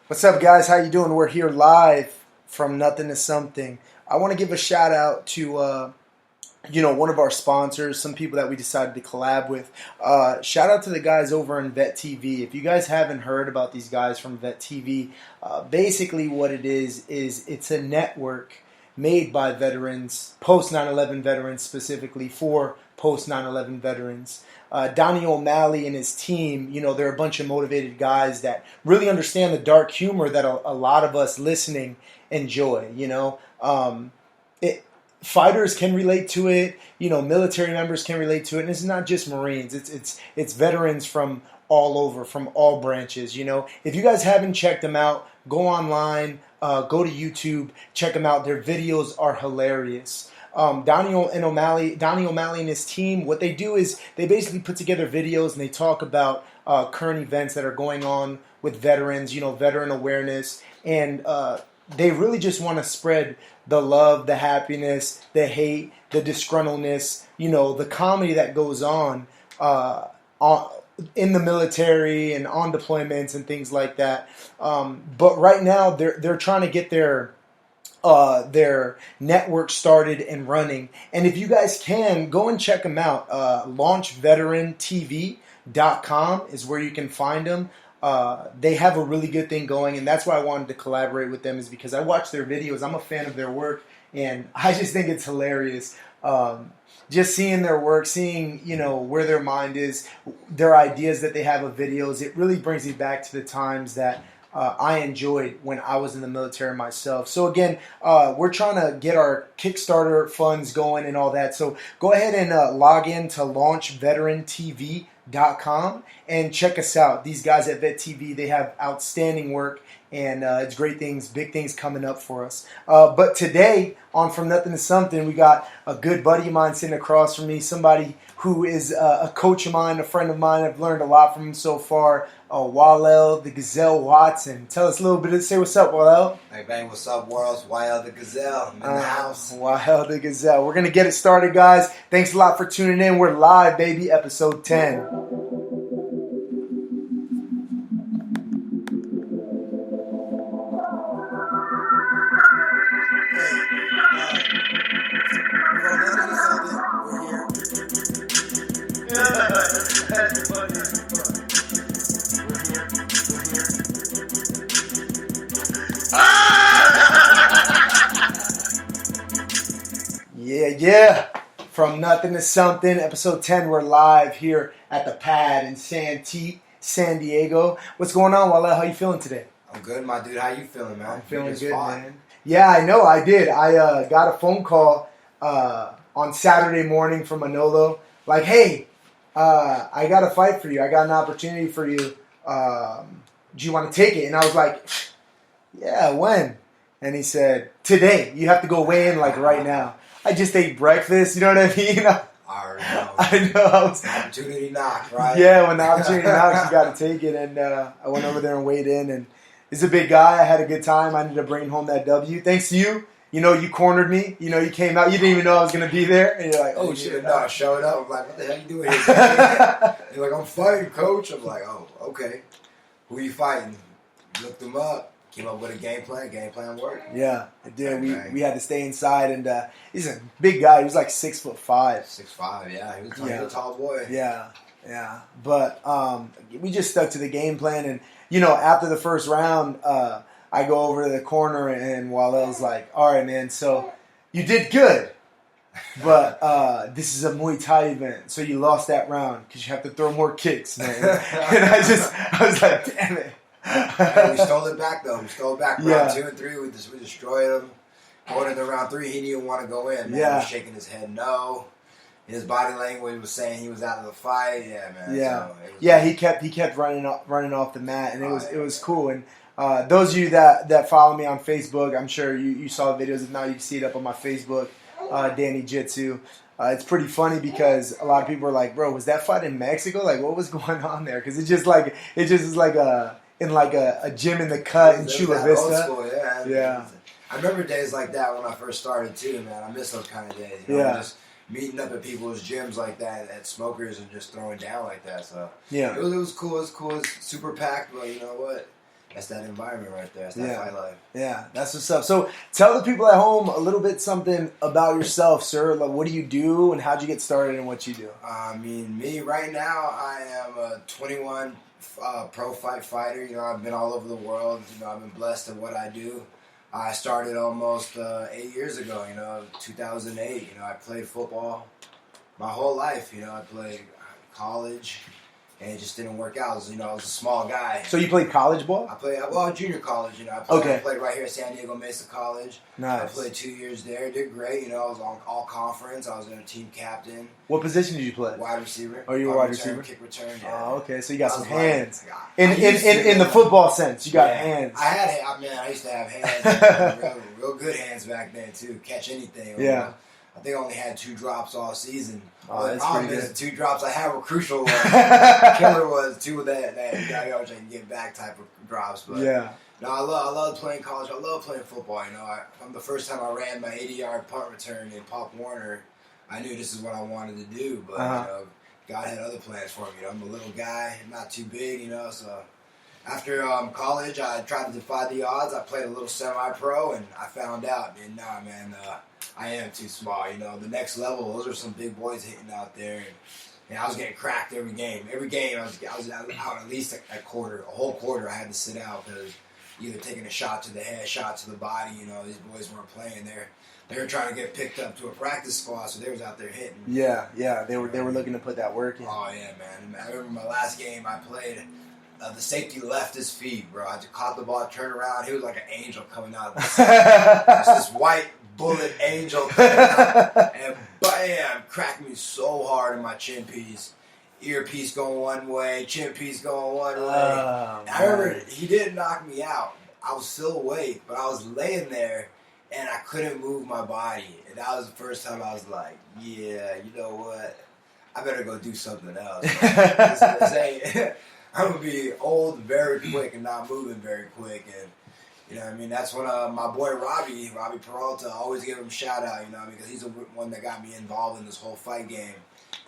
What's up, guys? How you doing? We're here live from Nothing to Something. I want to give a shout out to one of our sponsors, some people that we decided to collab with. Shout out to the guys over in Vet TV. If you guys haven't heard about these guys from Vet TV, basically what it is it's a network made by veterans, post 9/11 veterans specifically for post 9/11 veterans. Donnie O'Malley and his team, they're a bunch of motivated guys that really understand the dark humor that a lot of us listening enjoy. Fighters can relate to it. Military members can relate to it, and it's not just Marines. It's veterans from all over, from all branches. If you guys haven't checked them out, go online, go to YouTube, check them out. Their videos are hilarious. Donnie O'Malley and his team, what they do is they basically put together videos and they talk about current events that are going on with veterans, veteran awareness, and they really just want to spread the love, the happiness, the hate, the disgruntledness, the comedy that goes on in the military and on deployments and things like that. But right now they're trying to get their network started and running. And if you guys can, go and check them out. LaunchVeteranTV.com is where you can find them. They have a really good thing going, and that's why I wanted to collaborate with them, is because I watch their videos. I'm a fan of their work, and I just think it's hilarious. Just seeing their work, seeing, where their mind is, their ideas that they have of videos, it really brings me back to the times that I enjoyed when I was in the military myself. So again, we're trying to get our Kickstarter funds going and all that. So go ahead and log in to LaunchVeteranTV.com and check us out. These guys at Vet TV, they have outstanding work, and it's great things, big things coming up for us. But today on From Nothing to Something, we got a good buddy of mine sitting across from me, somebody who is a coach of mine, a friend of mine. I've learned a lot from him so far. Walele, the Gazelle Watson. Tell us a little bit. Say what's up, Walele. Hey, bang, what's up, world? It's Walele the Gazelle. I'm in the house. Walele the Gazelle. We're going to get it started, guys. Thanks a lot for tuning in. We're live, baby. Episode 10. Yeah. From Nothing to Something, episode 10. We're live here at the pad in San Diego. What's going on, Walele? How you feeling today? I'm good, my dude. How you feeling, man? I'm feeling good, man. Yeah, I know. I did. I got a phone call on Saturday morning from Manolo. Like, hey, I got a fight for you. I got an opportunity for you. Do you want to take it? And I was like, yeah, when? And he said, today. You have to go weigh in like right now. I just ate breakfast, you know what I mean? I already know. I know. Opportunity knocked, right? Yeah, when the opportunity knocks, you got to take it. And I went over there and weighed in. And he's a big guy. I had a good time. I ended up bringing home that W. Thanks to you. You cornered me. You came out. You didn't even know I was going to be there. And you're like, oh, shit. No, I showed up. I'm like, what the hell you doing here? You're like, I'm fighting, coach. I'm like, oh, okay. Who you fighting? Looked him up. Came up with a game plan. Game plan worked. Yeah, it did. We had to stay inside, and he's a big guy. He was like 6'5". 6'5", yeah. He was a tall boy. Yeah. But we just stuck to the game plan, and after the first round, I go over to the corner, and Walele's like, "All right, man. So you did good, but this is a Muay Thai event, so you lost that round because you have to throw more kicks, man." And I was like, "Damn it." Hey, we stole it back though. We stole it back round 2 and 3. We destroyed him. Going into round 3, he didn't even want to go in. Man. He was shaking his head no. His body language was saying he was out of the fight. Yeah, man. Yeah, he kept running off the mat, and it was cool. And those of you that follow me on Facebook, I'm sure you saw the videos. If not, you can see it up on my Facebook, Danny Jitsu. It's pretty funny because a lot of people are like, "Bro, was that fight in Mexico? Like, what was going on there?" Because it just is like a gym in the cut in Chula Vista. Old school, yeah. Yeah. I remember days like that when I first started too, man. I miss those kind of days. Just meeting up at people's gyms like that, at smokers, and just throwing down like that. So yeah, it was cool. It was cool. It was super packed, but you know what? that's that environment right there. That's that fight life. Yeah, that's what's up. So tell the people at home a little bit something about yourself, sir. Like, what do you do, and how'd you get started in what you do? I mean, me right now, I am a 21 pro fighter. You know, I've been all over the world. You know, I've been blessed in what I do. I started almost 8 years ago. You know, 2008. You know, I played football my whole life. You know, I played college. And it just didn't work out. I was a small guy. So you played college ball? I played, junior college. You know, I played right here at San Diego Mesa College. Nice. I played 2 years there. Did great. You know, I was on all conference. I was a team captain. What position did you play? Wide receiver. Oh, you were wide receiver? Kick return. Yeah. Oh, okay. So you got some hands. Like, in the football sense, you got hands. I used to have hands. real good hands back then too. Catch anything. Yeah. I think I only had 2 drops all season. Oh, that's pretty good. The 2 drops I had were crucial. Killer was 2 of that I can get back type of drops. But yeah. No, I love playing college. I love playing football. You know, from the first time I ran my 80-yard punt return in Pop Warner, I knew this is what I wanted to do. But you know, God had other plans for me. You know, I'm a little guy, not too big. You know, so after college, I tried to defy the odds. I played a little semi-pro, and I found out, and nah, man. I am too small, you know. The next level, those are some big boys hitting out there, and I was getting cracked every game. Every game, I was out at least a whole quarter. I had to sit out because either taking a shot to the head, shot to the body. You know, these boys weren't playing. They were trying to get picked up to a practice squad, so they was out there hitting. Yeah, they were looking to put that work in. Oh yeah, man. I remember my last game I played. The safety left his feet, bro. I just caught the ball, turned around. He was like an angel coming out. This white bullet angel coming out, and bam, cracked me so hard in my chin piece. Earpiece going one way, chin piece going one way. I remember he didn't knock me out. I was still awake, but I was laying there, and I couldn't move my body. And that was the first time I was like, yeah, you know what? I better go do something else. I'm going to be old very quick and not moving very quick. And, you know what I mean? That's when my boy Robbie Peralta, I always give him a shout out, you know, because he's the one that got me involved in this whole fight game.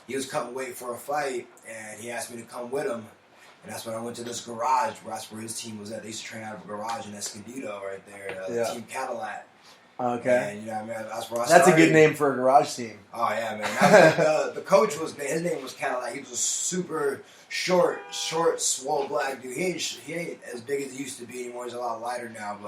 He was coming wait for a fight, and he asked me to come with him. And that's when I went to this garage. That's where his team was at. They used to train out of a garage in Escondido right there, Team Cadillac. Okay. And, you know what I mean? That's where I started. That's a good name for a garage team. Oh, yeah, man. The coach, his name was Cadillac. He was a super short, swole black dude. He ain't as big as he used to be anymore. He's a lot lighter now.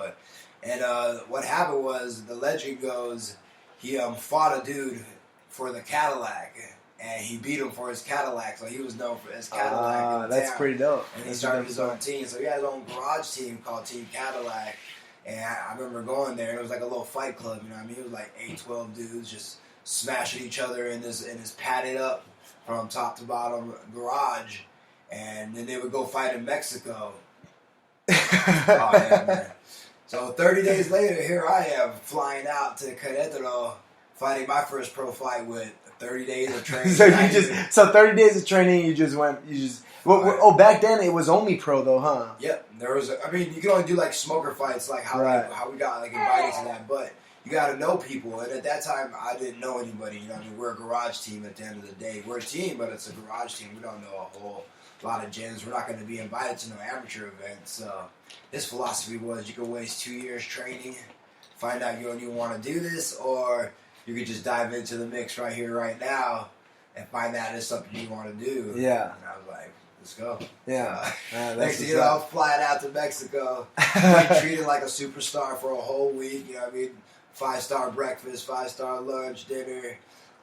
And what happened was, the legend goes, he fought a dude for the Cadillac, and he beat him for his Cadillac. So he was known for his Cadillac. That's pretty dope. And he started his own team. So he had his own garage team called Team Cadillac. And I remember going there, and it was like a little fight club. You know what I mean? It was like 8, 12 dudes just smashing each other in this padded up from top to bottom garage. And then they would go fight in Mexico. Oh, yeah, man. So 30 days later, here I am flying out to Querétaro, fighting my first pro fight with 30 days of training. So 30 days of training, you just back then it was only pro though, huh? Yep. There was, you can only do like smoker fights, like how we got like invited to that, but you got to know people. And at that time, I didn't know anybody. You know, we're a garage team at the end of the day. We're a team, but it's a garage team. We don't know a whole lot of gyms. We're not going to be invited to no amateur events. So his philosophy was, you could waste 2 years training, find out you don't even want to do this, or you could just dive into the mix right here, right now, and find out it's something you want to do. Yeah. And I was like, let's go. Yeah. Next thing you know, I'm flying out to Mexico, being treated like a superstar for a whole week. You know what I mean? 5-star breakfast, 5-star lunch, dinner,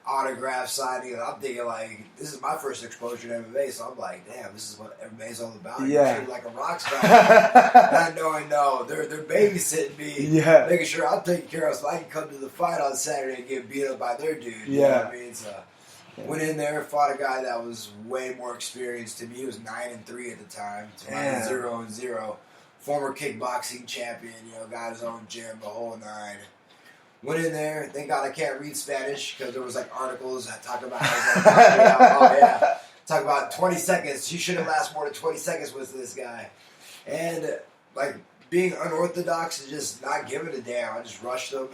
autograph signing. I'm thinking like, this is my first exposure to MMA, so I'm like, damn, this is what MMA's all about. You're treated like a rock star. Not knowing, they're babysitting me, making sure I'm taken care of so I can come to the fight on Saturday and get beat up by their dude. You know what I mean? So went in there, fought a guy that was way more experienced to me. He was 9-3 at the time. So 9-0-0. Former kickboxing champion, got his own gym, the whole 9. Went in there. Thank God I can't read Spanish because there was like articles that talk about talk about 20 seconds. You shouldn't last more than 20 seconds with this guy. And like being unorthodox and just not giving a damn. I just rushed him.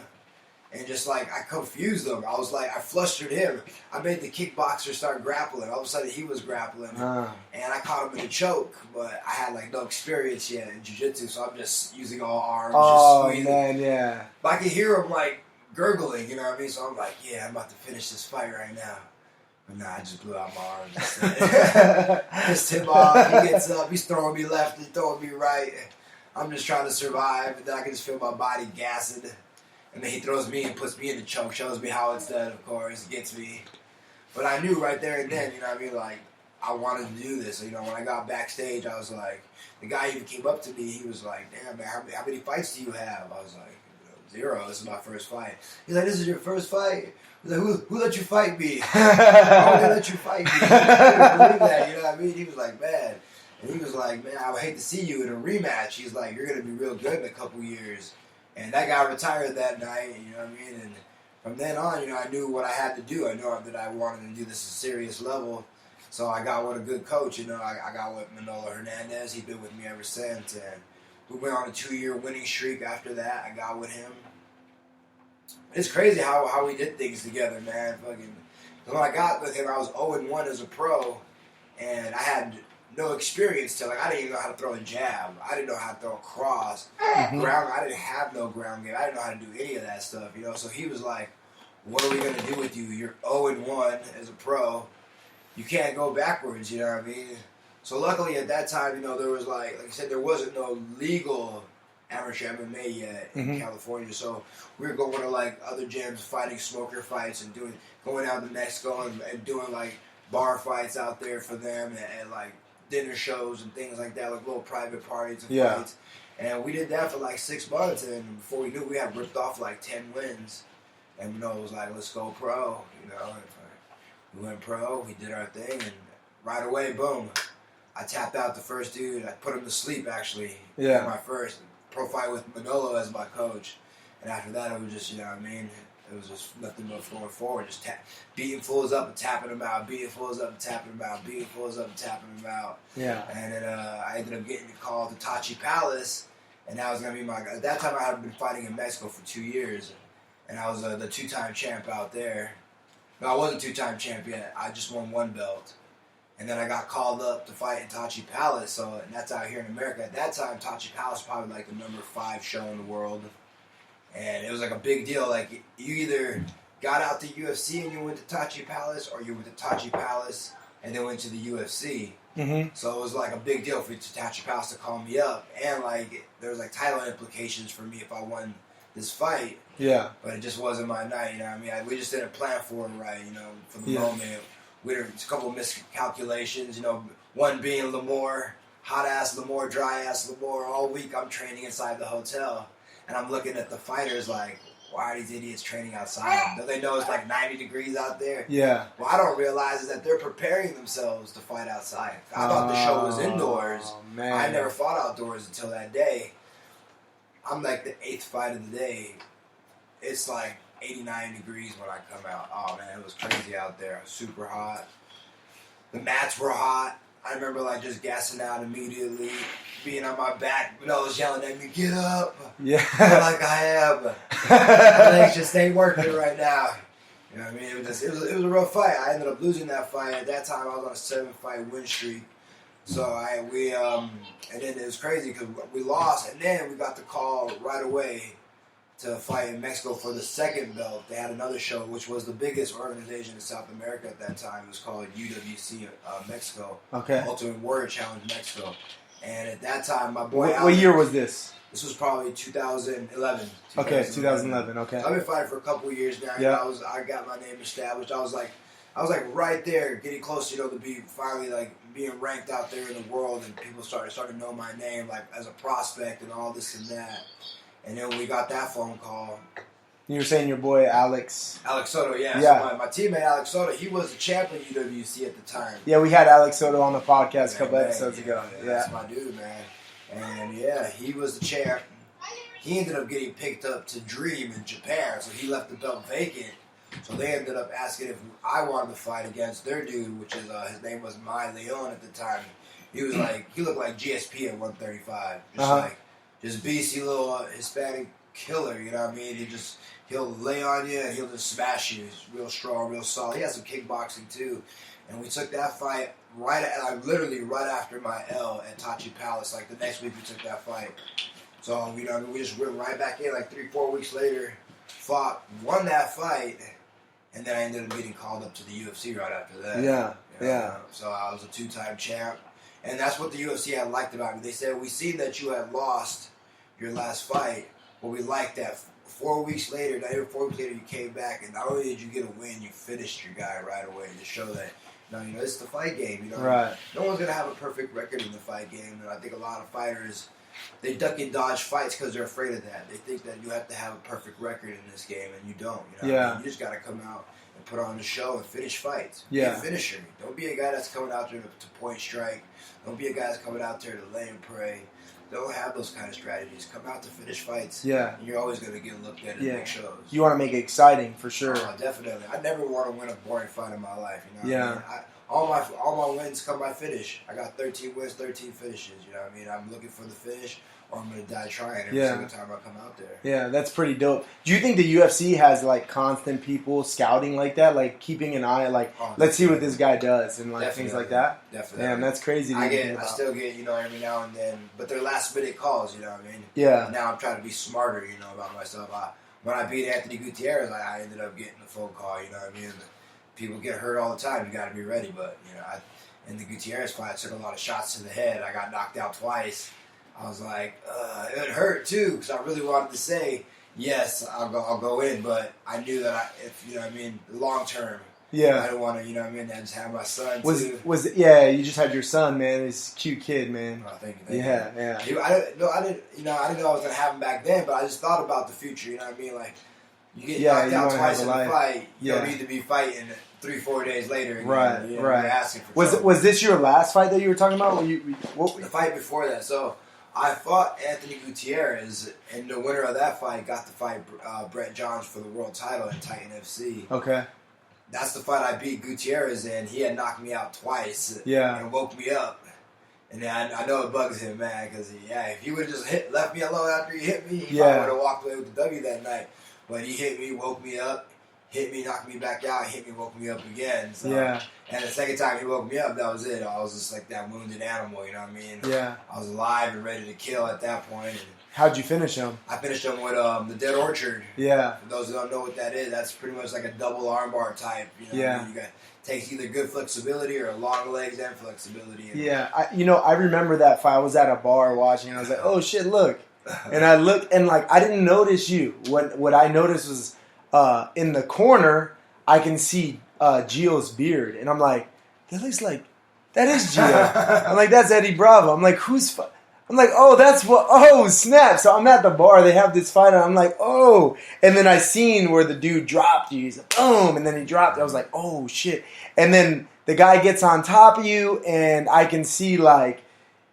And just like, I confused him. I was like, I flustered him. I made the kickboxer start grappling. All of a sudden, he was grappling. And I caught him in a choke. But I had like no experience yet in jiu-jitsu, so I'm just using all arms. Oh, just squeezing. Man, yeah. But I could hear him like gurgling, you know what I mean? So I'm like, yeah, I'm about to finish this fight right now. But nah, I just blew out my arms instead. Pissed him off. He gets up. He's throwing me left. He's throwing me right. I'm just trying to survive. And then I can just feel my body gassing. And then he throws me and puts me in the choke, shows me how it's done, of course, gets me. But I knew right there and then, you know what I mean, like, I wanted to do this. So, you know, when I got backstage, I was like, the guy even came up to me, he was like, damn, man, how many fights do you have? I was like, 0, this is my first fight. He's like, this is your first fight? He's like, who let you fight me? Why would they let you fight me? I couldn't believe that, you know what I mean? He was like, man. And he was like, man, I would hate to see you in a rematch. He's like, you're going to be real good in a couple years. And that guy retired that night, you know what I mean? And from then on, you know, I knew what I had to do. I knew that I wanted to do this at a serious level. So I got with a good coach, you know. I got with Manolo Hernandez. He's been with me ever since. And we went on a 2-year winning streak after that. I got with him. It's crazy how we did things together, man. Fucking, when I got with him, I was 0-1 as a pro. And I had no experience till, like, I didn't even know how to throw a jab. I didn't know how to throw a cross. Ground, I didn't have no ground game. I didn't know how to do any of that stuff, you know. So he was like, what are we going to do with you? You're 0-1 as a pro. You can't go backwards, you know what I mean? So luckily at that time, you know, there was like I said, there wasn't no legal amateur MMA yet in California. So we were going to like other gyms, fighting smoker fights and going out to Mexico and doing like bar fights out there for them and like dinner shows and things like that, like little private parties and fights. And we did that for like 6 months, and before we knew, we had ripped off like 10 wins. And you know, it was like, let's go pro, you know. We went pro, we did our thing, and right away, boom, I tapped out the first dude. I put him to sleep, actually. Yeah. My first pro fight with Manolo as my coach. And after that, it was just, you know what I mean? It was just nothing but going forward, just beating fools up and tapping them out, beating fools up and tapping them out, beating fools up and tapping them out. Yeah. And then I ended up getting called to Tachi Palace, and that was going to be at that time I had been fighting in Mexico for 2 years, and I was the 2-time champ out there. No, I wasn't 2-time champ yet. I just won 1 belt. And then I got called up to fight in Tachi Palace, and that's out here in America. At that time, Tachi Palace was probably like the number 5 show in the world. And it was like a big deal. Like, you either got out to UFC and you went to Tachi Palace, or you went to Tachi Palace and then went to the UFC. So it was like a big deal for Tachi Palace to call me up. And like, there was like title implications for me if I won this fight. Yeah. But it just wasn't my night, you know what I mean? We just didn't plan for it right, you know, for the moment. There was a couple of miscalculations, you know, one being Lemoore, hot-ass Lemoore, dry-ass Lemoore. All week I'm training inside the hotel. And I'm looking at the fighters like, why are these idiots training outside? Don't they know it's like 90 degrees out there? Yeah. What I don't realize is that they're preparing themselves to fight outside. I thought the show was indoors. Man. I never fought outdoors until that day. I'm like the 8th fight of the day. It's like 89 degrees when I come out. Oh, man, it was crazy out there. Super hot. The mats were hot. I remember like just gassing out immediately, being on my back. You know, was yelling at me, "Get up!" Yeah, like I am. My legs just ain't working right now. You know what I mean? It was a rough fight. I ended up losing that fight. At that time, I was on a 7-fight win streak. So and then it was crazy because we lost, and then we got the call right away to fight in Mexico for the 2nd belt. They had another show, which was the biggest organization in South America at that time. It was called UWC Mexico. Okay. Ultimate Warrior Challenge Mexico. And at that time, my boy... What year was this? This was probably 2011. Okay, 2011. Okay. So I've been fighting for a couple of years now. Yeah. I got my name established. I was like right there, getting close, you know, to be finally like being ranked out there in the world, and people started to know my name like as a prospect and all this and that. And then we got that phone call. You were saying your boy Alex Soto, yeah. So my teammate Alex Soto, he was the champ of UWC at the time. Yeah, we had Alex Soto on the podcast a couple episodes ago. Yeah, that's my dude, man. And yeah, he was the champ. He ended up getting picked up to Dream in Japan, so he left the belt vacant. So they ended up asking if I wanted to fight against their dude, which is his name was Mai Leon at the time. He was like, he looked like GSP at 135, just beastie little Hispanic killer. You know what I mean? He'll lay on you and he'll just smash you. He's real strong, real solid. He has some kickboxing too. And we took that fight literally right after my L at Tachi Palace. Like the next week we took that fight. So, you know, we just went right back in like 3-4 weeks later, fought, won that fight, and then I ended up getting called up to the UFC right after that. Yeah, you know? yeah. So I was a 2-time champ. And that's what the UFC had liked about me. They said, we seen that you had lost your last fight, but we liked that 4 weeks later, not even 4 weeks later, you came back, and not only did you get a win, you finished your guy right away to show that, you know, it's the fight game. You know, right. No one's gonna have a perfect record in the fight game, and I think a lot of fighters, they duck and dodge fights because they're afraid of that. They think that you have to have a perfect record in this game, and you don't. You know, yeah. You just gotta come out and put on the show and finish fights. Yeah. Be a finisher. Don't be a guy that's coming out there to point strike. Don't be a guy that's coming out there to lay and pray. Don't have those kind of strategies. Come out to finish fights. Yeah. And you're always going to get looked at in big shows. You want to make it exciting for sure. Oh, definitely. I never want to win a boring fight in my life. You know yeah. What I mean? All my wins come by finish. I got 13 wins, 13 finishes. You know what I mean? I'm looking for the finish, or I'm going to die trying every single time I come out there. Yeah, that's pretty dope. Do you think the UFC has like constant people scouting like that, like keeping an eye, like let's see what this guy does and like things like that? Definitely. Damn, that's crazy. I still get, you know, every now and then, but they're last minute calls. You know what I mean? Yeah. And now I'm trying to be smarter, you know, about myself. When I beat Anthony Gutierrez, I ended up getting a phone call. You know what I mean? People get hurt all the time. You got to be ready. But you know, in the Gutierrez fight, I took a lot of shots to the head. I got knocked out twice. I was like, it hurt too, because I really wanted to say yes, I'll go in, but I knew that if you know what I mean, long term. Yeah. I didn't want to, you know what I mean. I just had my son too. You just had your son, man. He's a cute kid, man. Oh, thank you. Yeah. I didn't know I was gonna have him back then, but I just thought about the future. You know what I mean? Like you get knocked out twice in the fight, you don't need to be fighting 3-4 days later. Right. You're asking for trouble. Was this your last fight that you were talking about? The fight before that. So I fought Anthony Gutierrez, and the winner of that fight got to fight Brett Johns for the world title in Titan FC. Okay. That's the fight I beat Gutierrez in. He had knocked me out twice. Yeah. And woke me up. And then I know it bugs him, man, because if he would have just left me alone after he hit me, he probably would have walked away with the W that night. But he hit me, woke me up, hit me, knocked me back out, hit me, woke me up again. So, and the second time he woke me up, that was it. I was just like that wounded animal, you know what I mean? Yeah. I was alive and ready to kill at that point. And how'd you finish him? I finished him with the Dead Orchard. Yeah. For those who don't know what that is, that's pretty much like a double armbar type. You know what I mean? Takes either good flexibility or long legs and flexibility. I remember that fight. I was at a bar watching, and I was like, oh shit, look. And I looked, and like I didn't notice you. What I noticed was in the corner, I can see Gio's beard, and I'm like, that is Gio. I'm like, that's Eddie Bravo. I'm like, I'm like, oh, that's what. Oh, snap! So I'm at the bar. They have this fight, and I'm like, oh. And then I seen where the dude dropped you. He's like, boom, and then he dropped. I was like, oh shit. And then the guy gets on top of you, and I can see like,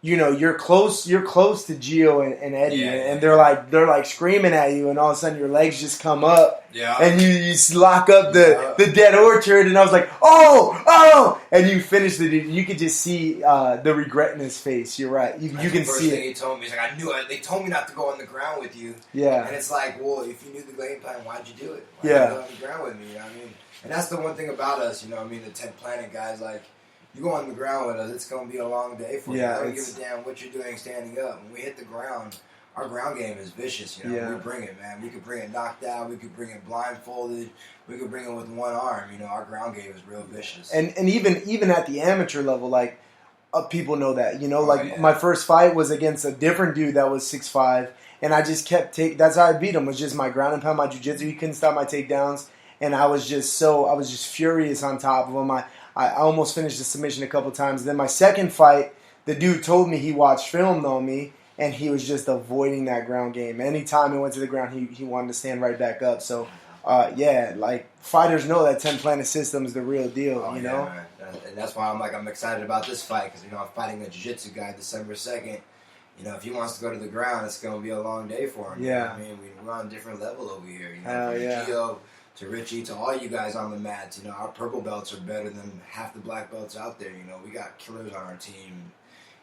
you're close to Gio and Eddie, and they're like screaming at you, and all of a sudden your legs just come up, and you lock up the Dead Orchard, and I was like, oh, and you finish the dude. You could just see the regret in his face. You're right. You can see it. He told me, he's like, I knew it. They told me not to go on the ground with you. Yeah. And it's like, well, if you knew the game plan, why'd you do it? Why'd you go on the ground with me? You know what I mean? And that's the one thing about us, you know what I mean? The 10th Planet guys, like, you go on the ground with us, it's going to be a long day for you. I don't give a damn what you're doing standing up. When we hit the ground, our ground game is vicious. We bring it, man. We could bring it knocked out. We could bring it blindfolded. We could bring it with one arm. Our ground game is real vicious. And even at the amateur level, like, people know that. My first fight was against a different dude that was 6'5", and I just kept that's how I beat him, was just my ground and pound, my jiu-jitsu. He couldn't stop my takedowns, and I was just furious on top of him. I almost finished the submission a couple times. Then my second fight, the dude told me he watched film on me, and he was just avoiding that ground game. Anytime he went to the ground, he wanted to stand right back up. So, fighters know that 10 Planet system is the real deal, you know? Man. And that's why I'm excited about this fight, because, I'm fighting a jiu-jitsu guy December 2nd. If he wants to go to the ground, it's going to be a long day for him. Yeah. You know what I mean? We're on a different level over here. Hell yeah. Gio, to Richie, to all you guys on the mats, our purple belts are better than half the black belts out there. We got killers on our team.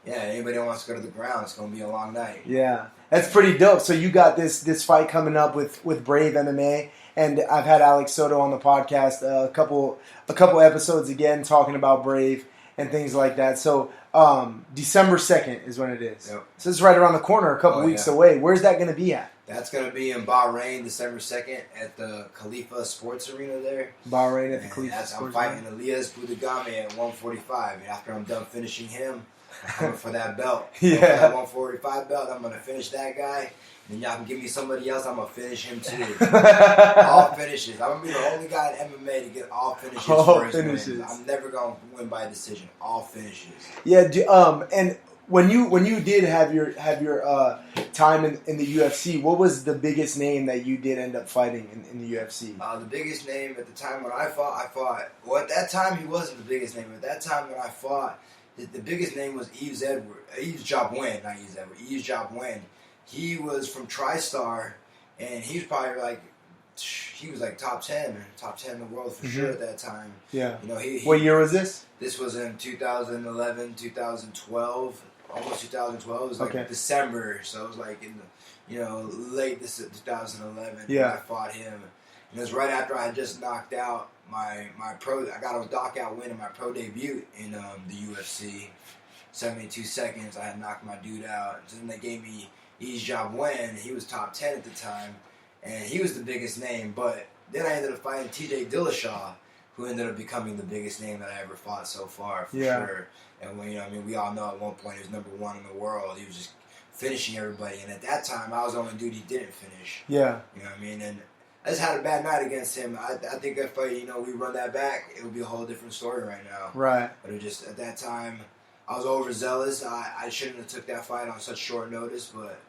Yeah, anybody that wants to go to the ground, it's going to be a long night. Yeah. That's pretty dope. So you got this fight coming up with Brave MMA, and I've had Alex Soto on the podcast a couple episodes again talking about Brave and things like that. So December 2nd is when it is. Yep. So it's right around the corner, a couple weeks away. Where's that going to be at? That's going to be in Bahrain, December 2nd at the Khalifa Sports Arena there. Bahrain at the Khalifa I'm Sports fighting Elias Budagame at 145. And after I'm done finishing him, I'm coming for that belt. Yeah. For that 145 belt, I'm going to finish that guy. And y'all can give me somebody else, I'm going to finish him too. All finishes. I'm going to be the only guy in MMA to get all finishes first wins. I'm never going to win by decision. All finishes. Yeah, and when you did have your time in the UFC, what was the biggest name that you did end up fighting in the UFC? The biggest name at the time when I fought. Well, at that time he wasn't the biggest name. At that time when I fought, the biggest name was Yves Jabouin, not Yves Edward. Yves Jabouin. He was from TriStar, and he was probably like top 10 in the world for sure at that time. Yeah. You know, what year was this? This was in 2011, 2012, almost 2012. It was like December, so it was like in the late 2011 when I fought him. And it was right after I had just knocked out my pro. I got a knockout win in my pro debut in the UFC. 72 seconds, I had knocked my dude out. So then they gave me Yves Jabouin. He was top 10 at the time, and he was the biggest name. But then I ended up fighting TJ Dillashaw, who ended up becoming the biggest name that I ever fought so far, for sure. And when, we all know at one point he was number one in the world. He was just finishing everybody. And at that time, I was the only dude he didn't finish. Yeah. You know what I mean? And I just had a bad night against him. I think if we run that back, it would be a whole different story right now. Right. But it just, at that time, I was overzealous. I shouldn't have took that fight on such short notice, but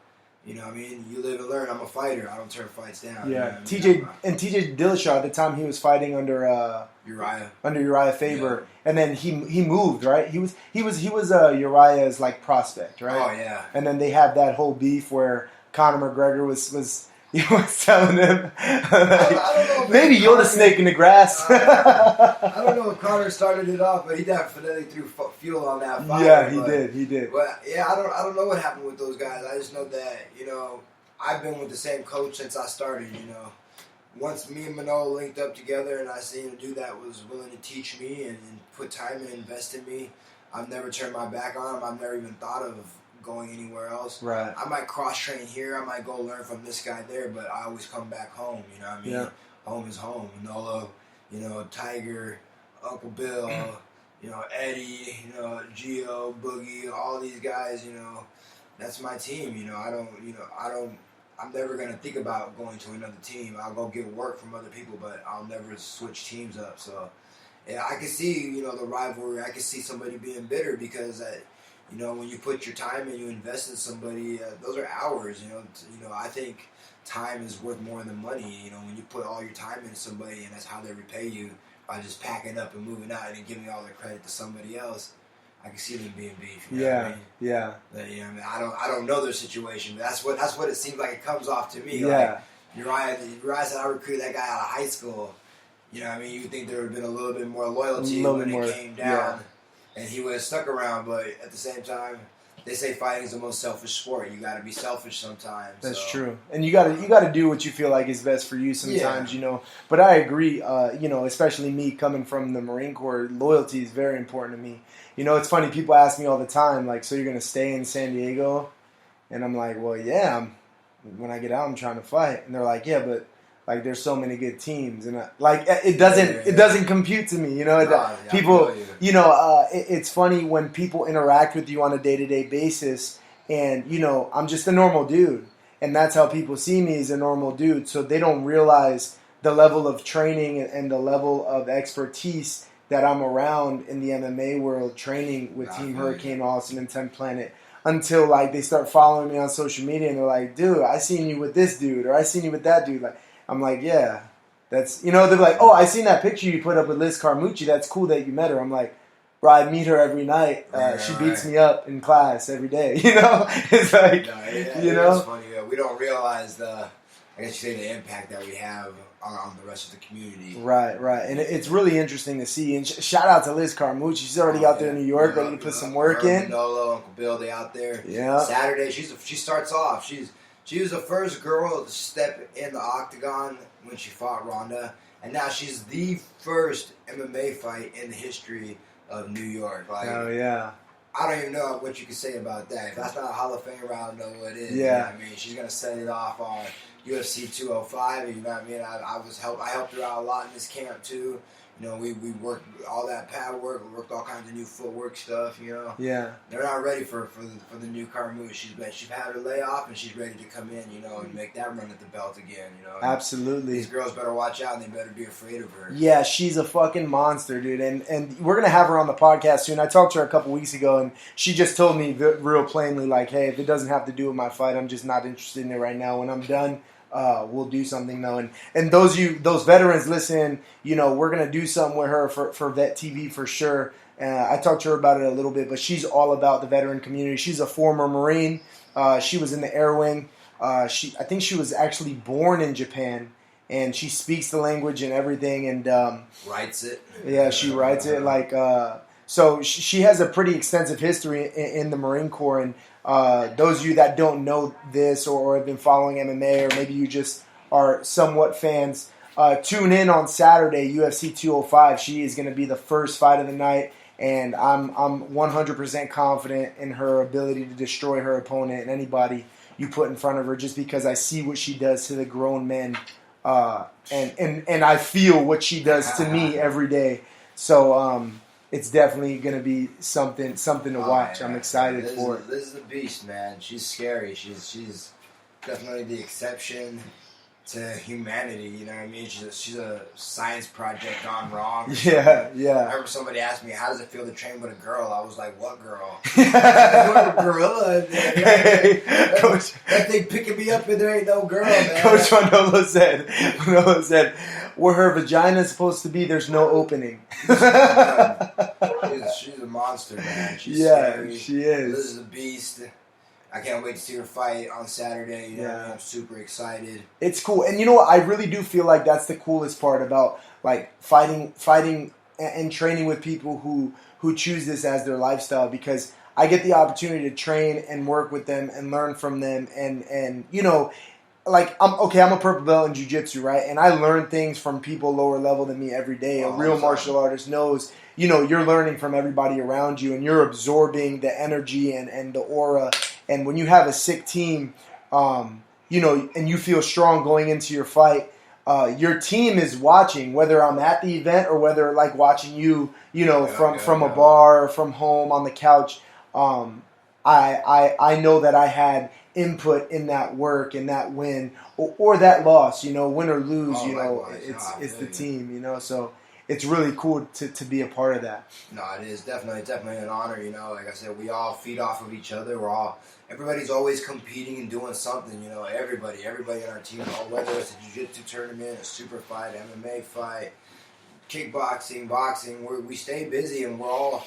you live and learn. I'm a fighter. I don't turn fights down. Yeah, TJ Dillashaw at the time he was fighting under Uriah Faber, and then he moved, right. He was Uriah's like prospect, right. Oh yeah. And then they had that whole beef where Conor McGregor was telling him I don't know, maybe you're the snake in the grass. I don't know if Conor started it off, but he definitely threw fuel on that fire. Yeah, he did. But yeah, I don't know what happened with those guys. I just know that I've been with the same coach since I started. Once me and Manolo linked up together, and I seen a dude that was willing to teach me and put time and invest in me, I've never turned my back on him. I've never even thought of going anywhere else. Right. I might cross train here. I might go learn from this guy there, but I always come back home. You know what I mean? Yeah. Home is home. Manolo, Tiger, Uncle Bill, Eddie, Gio, Boogie, all these guys. That's my team. I'm never gonna think about going to another team. I'll go get work from other people, but I'll never switch teams up. So, yeah, I can see the rivalry. I can see somebody being bitter because when you put your time and you invest in somebody, those are hours. I think time is worth more than money. When you put all your time into somebody and that's how they repay you by just packing up and moving out and giving all the credit to somebody else, I can see them being beef. You know what I mean? Yeah. But, I don't know their situation. But that's what it seems like it comes off to me. Yeah. Like, Uriah said, I recruited that guy out of high school. You know what I mean? You would think there would have been a little bit more loyalty when it came down. And he would have stuck around, but at the same time, they say fighting is the most selfish sport. You got to be selfish sometimes. That's true, and you got to do what you feel like is best for you sometimes, But I agree, especially me coming from the Marine Corps, loyalty is very important to me. It's funny, people ask me all the time, like, so you're going to stay in San Diego? And I'm like, well, yeah, when I get out, I'm trying to fight. And they're like, yeah, but like there's so many good teams, and it doesn't compute to me. People, it's funny when people interact with you on a day-to-day basis, and I'm just a normal dude, and that's how people see me as a normal dude. So they don't realize the level of training and the level of expertise that I'm around in the MMA world, training with Team Hurricane, Austin, and 10th Planet. Until they start following me on social media, and they're like, "Dude, I seen you with this dude, or I seen you with that dude." I'm like, yeah, that's, they're like, oh, I seen that picture you put up with Liz Carmucci. That's cool that you met her. I'm like, bro, I meet her every night. She beats me up in class every day. It's like, It's funny. We don't realize the I guess you say the impact that we have on the rest of the community. Right. And it's really interesting to see. And shout out to Liz Carmucci. She's already out there in New York, ready to put some work in. Manolo, Uncle Bill, they out there. Yeah. Saturday, she starts off. She was the first girl to step in the octagon when she fought Ronda, and now she's the first MMA fight in the history of New York. Like, oh yeah. I don't even know what you can say about that. If that's not a Hall of Fame round, I don't know what it is. Yeah. You know what I mean? She's going to set it off on UFC 205. You know what I mean? I helped her out a lot in this camp, too. You know, we worked all that pad work. We worked all kinds of new footwork stuff, you know. Yeah. They're not ready for the new Carmouche. She's had her layoff, and she's ready to come in, you know, and make that run at the belt again, you know. And absolutely. These girls better watch out, and they better be afraid of her. Yeah, she's a fucking monster, dude. And we're going to have her on the podcast soon. I talked to her a couple weeks ago, and she just told me real plainly, like, hey, if it doesn't have to do with my fight, I'm just not interested in it right now. When I'm done, we'll do something though, and those veterans, listen. You know, we're gonna do something with her for Vet TV for sure. I talked to her about it a little bit, but she's all about the veteran community. She's a former Marine. She was in the Air Wing. I think she was actually born in Japan, and she speaks the language and everything. And writes it. Yeah, she writes it like. So she has a pretty extensive history in the Marine Corps, and those of you that don't know this or have been following MMA, or maybe you just are somewhat fans, tune in on Saturday, UFC 205. She is going to be the first fight of the night, and I'm 100% confident in her ability to destroy her opponent and anybody you put in front of her, just because I see what she does to the grown men, and I feel what she does to me every day. So it's definitely going to be something to watch. I'm excited for it. Liz is a beast, man. She's scary. She's definitely the exception to humanity. You know what I mean? She's a science project gone wrong. Yeah. I remember somebody asked me, "How does it feel to train with a girl?" I was like, "What girl?" A gorilla in there. Hey, Coach, that thing picking me up, and there ain't no girl, man. Coach Manolo said, "Where her vagina is supposed to be, there's no opening." She's a monster, man. She's scary. She is. Liz is a beast. I can't wait to see her fight on Saturday. You know what I mean? I'm super excited. It's cool. And you know what? I really do feel like that's the coolest part about like fighting and training with people who choose this as their lifestyle, because I get the opportunity to train and work with them and learn from them, and you know, like I'm a purple belt in jiu-jitsu, right? And I learn things from people lower level than me every day. A real martial artist knows, you know, you're learning from everybody around you, and you're absorbing the energy and the aura. And when you have a sick team, you know, and you feel strong going into your fight, your team is watching, whether I'm at the event or whether like watching you, you know, from a bar or from home on the couch. I know that I had input in that work and that win or that loss, you know, win or lose, you know, it's the team, you know, so it's really cool to be a part of that. No, it is definitely an honor, you know. Like I said, we all feed off of each other. Everybody's always competing and doing something, you know. Everybody in our team, whether it's a jiu-jitsu tournament, a super fight, MMA fight, kickboxing, boxing, we stay busy, and we're all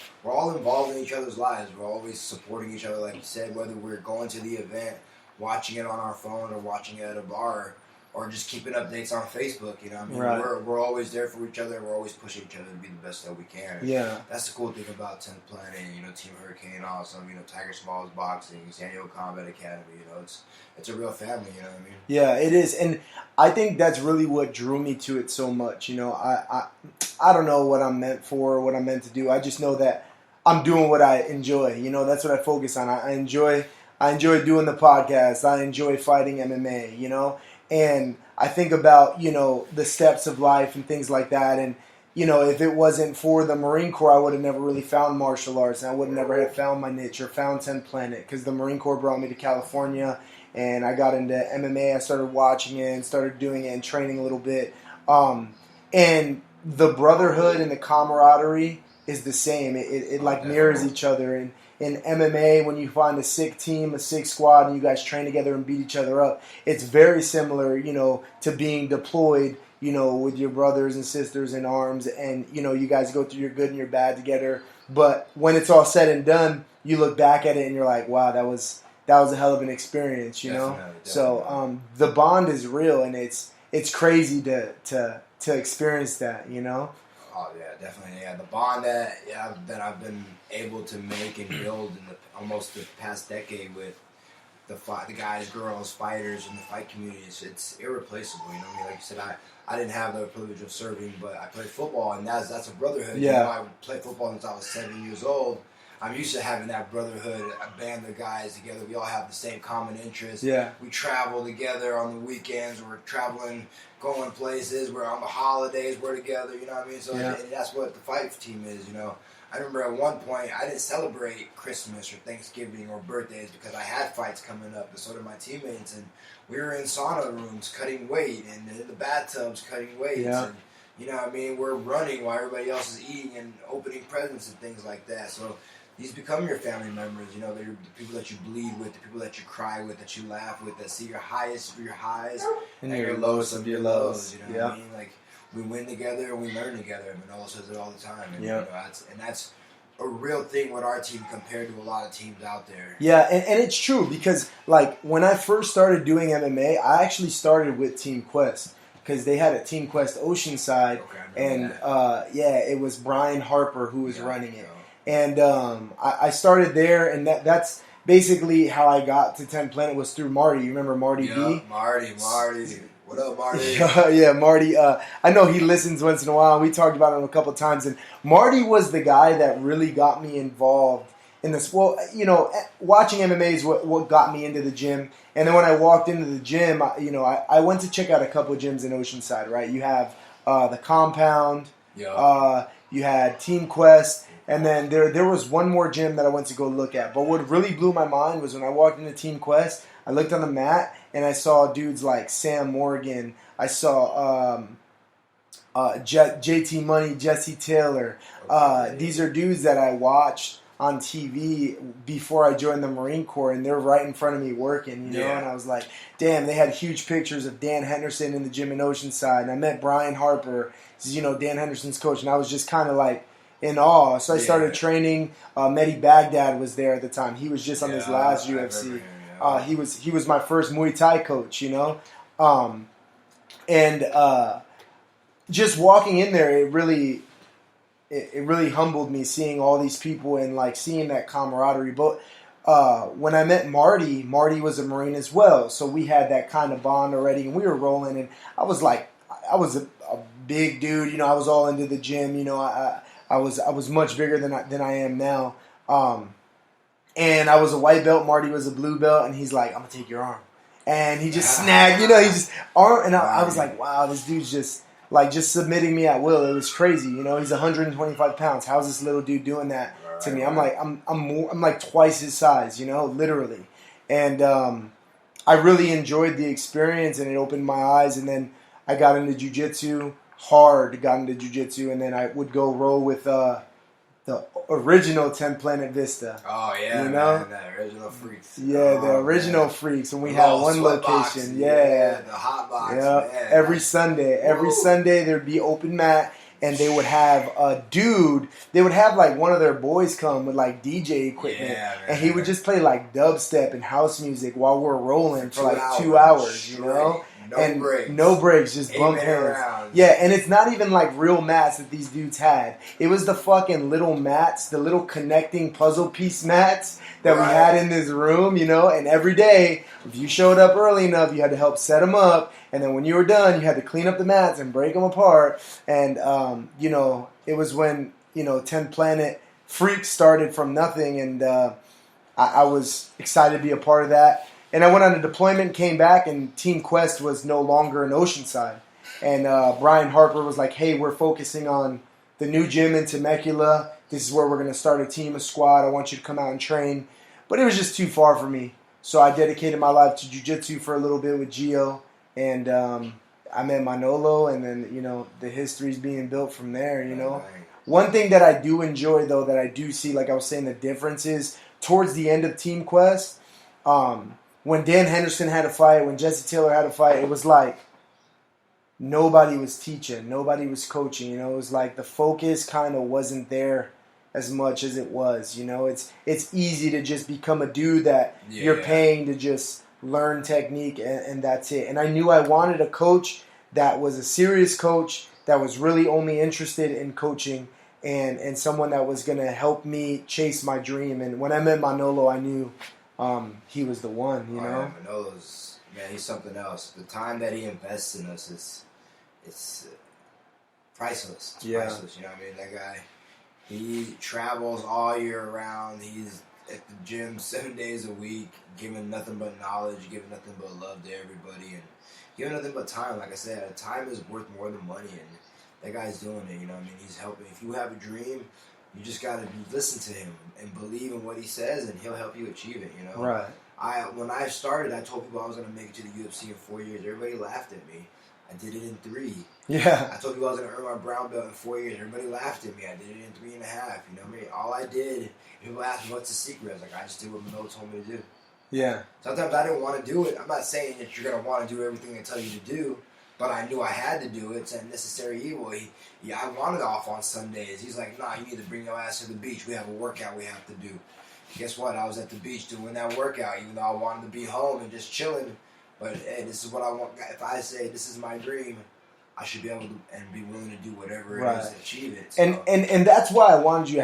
involved in each other's lives. We're always supporting each other, like you said, whether we're going to the event, watching it on our phone, or watching it at a bar, or just keeping updates on Facebook, you know. I mean, right. We're always there for each other. We're always pushing each other to be the best that we can. Yeah, that's the cool thing about 10th Planet, you know, Team Hurricane, awesome, you know, Tiger Smalls Boxing, San Diego Combat Academy, you know, it's a real family, you know what I mean? Yeah, it is, and I think that's really what drew me to it so much. You know, I don't know what I'm meant for, what I'm meant to do. I just know that I'm doing what I enjoy. You know, that's what I focus on. I enjoy doing the podcast. I enjoy fighting MMA. You know. And I think about, you know, the steps of life and things like that. And, you know, if it wasn't for the Marine Corps, I would have never really found martial arts. And I would have never have found my niche or found 10th Planet, because the Marine Corps brought me to California. And I got into MMA. I started watching it and started doing it and training a little bit. And the brotherhood and the camaraderie is the same. It like mirrors each other. And in MMA, when you find a sick team, a sick squad, and you guys train together and beat each other up, it's very similar, you know, to being deployed, you know, with your brothers and sisters in arms, and, you know, you guys go through your good and your bad together. But when it's all said and done, you look back at it and you're like, wow, that was that was a hell of an experience, you know. Definitely. So the bond is real, and it's crazy to experience that, you know. Oh yeah, definitely. Yeah, the bond that I've been able to make and build in almost the past decade with the guys, girls, fighters in the fight community, it's irreplaceable. You know what I mean? Like you said, I didn't have the privilege of serving, but I played football, and that's a brotherhood. Yeah. You know, I played football since I was 7 years old. I'm used to having that brotherhood, a band of guys together. We all have the same common interests. Yeah. We travel together on the weekends. We're traveling, going places. We're on the holidays. We're together. You know what I mean? So and that's what the fight team is. You know, I remember at one point I didn't celebrate Christmas or Thanksgiving or birthdays because I had fights coming up, and so did my teammates. And we were in sauna rooms cutting weight, and in the bathtubs cutting weights. Yeah. And, you know what I mean? We're running while everybody else is eating and opening presents and things like that. So these become your family members. You know, they're the people that you bleed with, the people that you cry with, that you laugh with, that see your highest of your highs and your lowest of your lows. You know what I mean? Like, we win together and we learn together. And Manolo says it all the time. And, you know, that's a real thing with our team compared to a lot of teams out there. Yeah, and it's true because, like, when I first started doing MMA, I actually started with Team Quest because they had a Team Quest Oceanside. Okay, and, it was Brian Harper who was running it. And I started there, and that's basically how I got to 10 Planet was through Marty. You remember Marty B? Marty. What up, Marty? Yeah, Marty. I know he listens once in a while. We talked about him a couple times. And Marty was the guy that really got me involved in this. Well, you know, watching MMA is what got me into the gym. And then when I walked into the gym, I went to check out a couple of gyms in Oceanside, right? You have the Compound. Yeah. You had Team Quest. And then there was one more gym that I went to go look at. But what really blew my mind was when I walked into Team Quest, I looked on the mat, and I saw dudes like Sam Morgan. I saw JT Money, Jesse Taylor. These are dudes that I watched on TV before I joined the Marine Corps, and they're right in front of me working, you know? And I was like, damn, they had huge pictures of Dan Henderson in the gym in Oceanside. And I met Brian Harper, Dan Henderson's coach, and I was just kind of like, in awe. So I started training. Mehdi Baghdad was there at the time. He was just on his last UFC. He was my first Muay Thai coach, you know. Just walking in there, it really humbled me seeing all these people and like seeing that camaraderie. But when I met Marty was a Marine as well, so we had that kind of bond already, and we were rolling. And I was a big dude, you know. I was all into the gym, you know. I was much bigger than I am now, and I was a white belt. Marty was a blue belt, and he's like, "I'm gonna take your arm," and he just snagged, you know. He just arm, and I was like, "Wow, this dude's just submitting me at will." It was crazy, you know. He's 125 pounds. How's this little dude doing that to me? I'm like, I'm like twice his size, you know, literally. And I really enjoyed the experience, and it opened my eyes. And then I got into jiu-jitsu. Got into jiu-jitsu, and then I would go roll with the original 10 Planet Vista. Oh yeah, you know? Man, the original freaks. Yeah, the original freaks, and we had one location. Yeah, the hot box. Yeah, every Sunday there'd be open mat, and they would have a dude. They would have like one of their boys come with like DJ equipment, and he would just play like dubstep and house music while we're rolling for like 2 hours, you know. No breaks, just bump hands. Yeah, and it's not even like real mats that these dudes had. It was the fucking little mats, the little connecting puzzle piece mats that we had in this room, you know. And every day, if you showed up early enough, you had to help set them up. And then when you were done, you had to clean up the mats and break them apart. And, it was when, 10 Planet Freaks started from nothing. And I was excited to be a part of that. And I went on a deployment, came back, and Team Quest was no longer in Oceanside. And Brian Harper was like, hey, we're focusing on the new gym in Temecula. This is where we're going to start a team, a squad. I want you to come out and train. But it was just too far for me. So I dedicated my life to jiu-jitsu for a little bit with Gio. And I met Manolo, and then, the history's being built from there, you know. One thing that I do enjoy, though, that I do see, like I was saying, the difference is towards the end of Team Quest, when Dan Henderson had a fight, when Jesse Taylor had a fight, it was like nobody was teaching, nobody was coaching. It was like the focus kind of wasn't there as much as it was. You know, it's easy to just become a dude that you're paying to just learn technique and that's it. And I knew I wanted a coach that was a serious coach that was really only interested in coaching and someone that was going to help me chase my dream. And when I met Manolo, I knew he was the one, you know? Yeah, Manolo's, man, he's something else. The time that he invests in us it's priceless. It's priceless, you know what I mean? That guy, he travels all year round. He's at the gym 7 days a week, giving nothing but knowledge, giving nothing but love to everybody, and giving nothing but time. Like I said, time is worth more than money, and that guy's doing it, you know what I mean? He's helping. If you have a dream, you just got to listen to him and believe in what he says, and he'll help you achieve it, you know? Right. When I started, I told people I was going to make it to the UFC in 4 years. Everybody laughed at me. I did it in 3. Yeah. I told people I was going to earn my brown belt in 4 years. Everybody laughed at me. I did it in 3.5. You know what I mean? All I did, people asked me, what's the secret? I was like, I just did what Manolo told me to do. Yeah. Sometimes I didn't want to do it. I'm not saying that you're going to want to do everything they tell you to do, but I knew I had to do it. It's a necessary evil. I wanted off on Sundays. He's like, nah, you need to bring your ass to the beach. We have a workout we have to do. Guess what? I was at the beach doing that workout, even though I wanted to be home and just chilling. But hey, this is what I want. If I say this is my dream, I should be able to and be willing to do whatever it is to achieve it. So. And that's why I wanted you to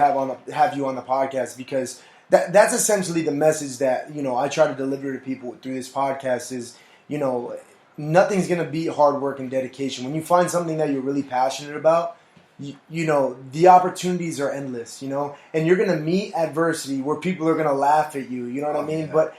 have you on the podcast, because that's essentially the message that, you know, I try to deliver to people through this podcast is, you know, nothing's gonna beat hard work and dedication. When you find something that you're really passionate about, you know, the opportunities are endless, you know, and you're gonna meet adversity where people are gonna laugh at you. You know what I mean? Yeah. But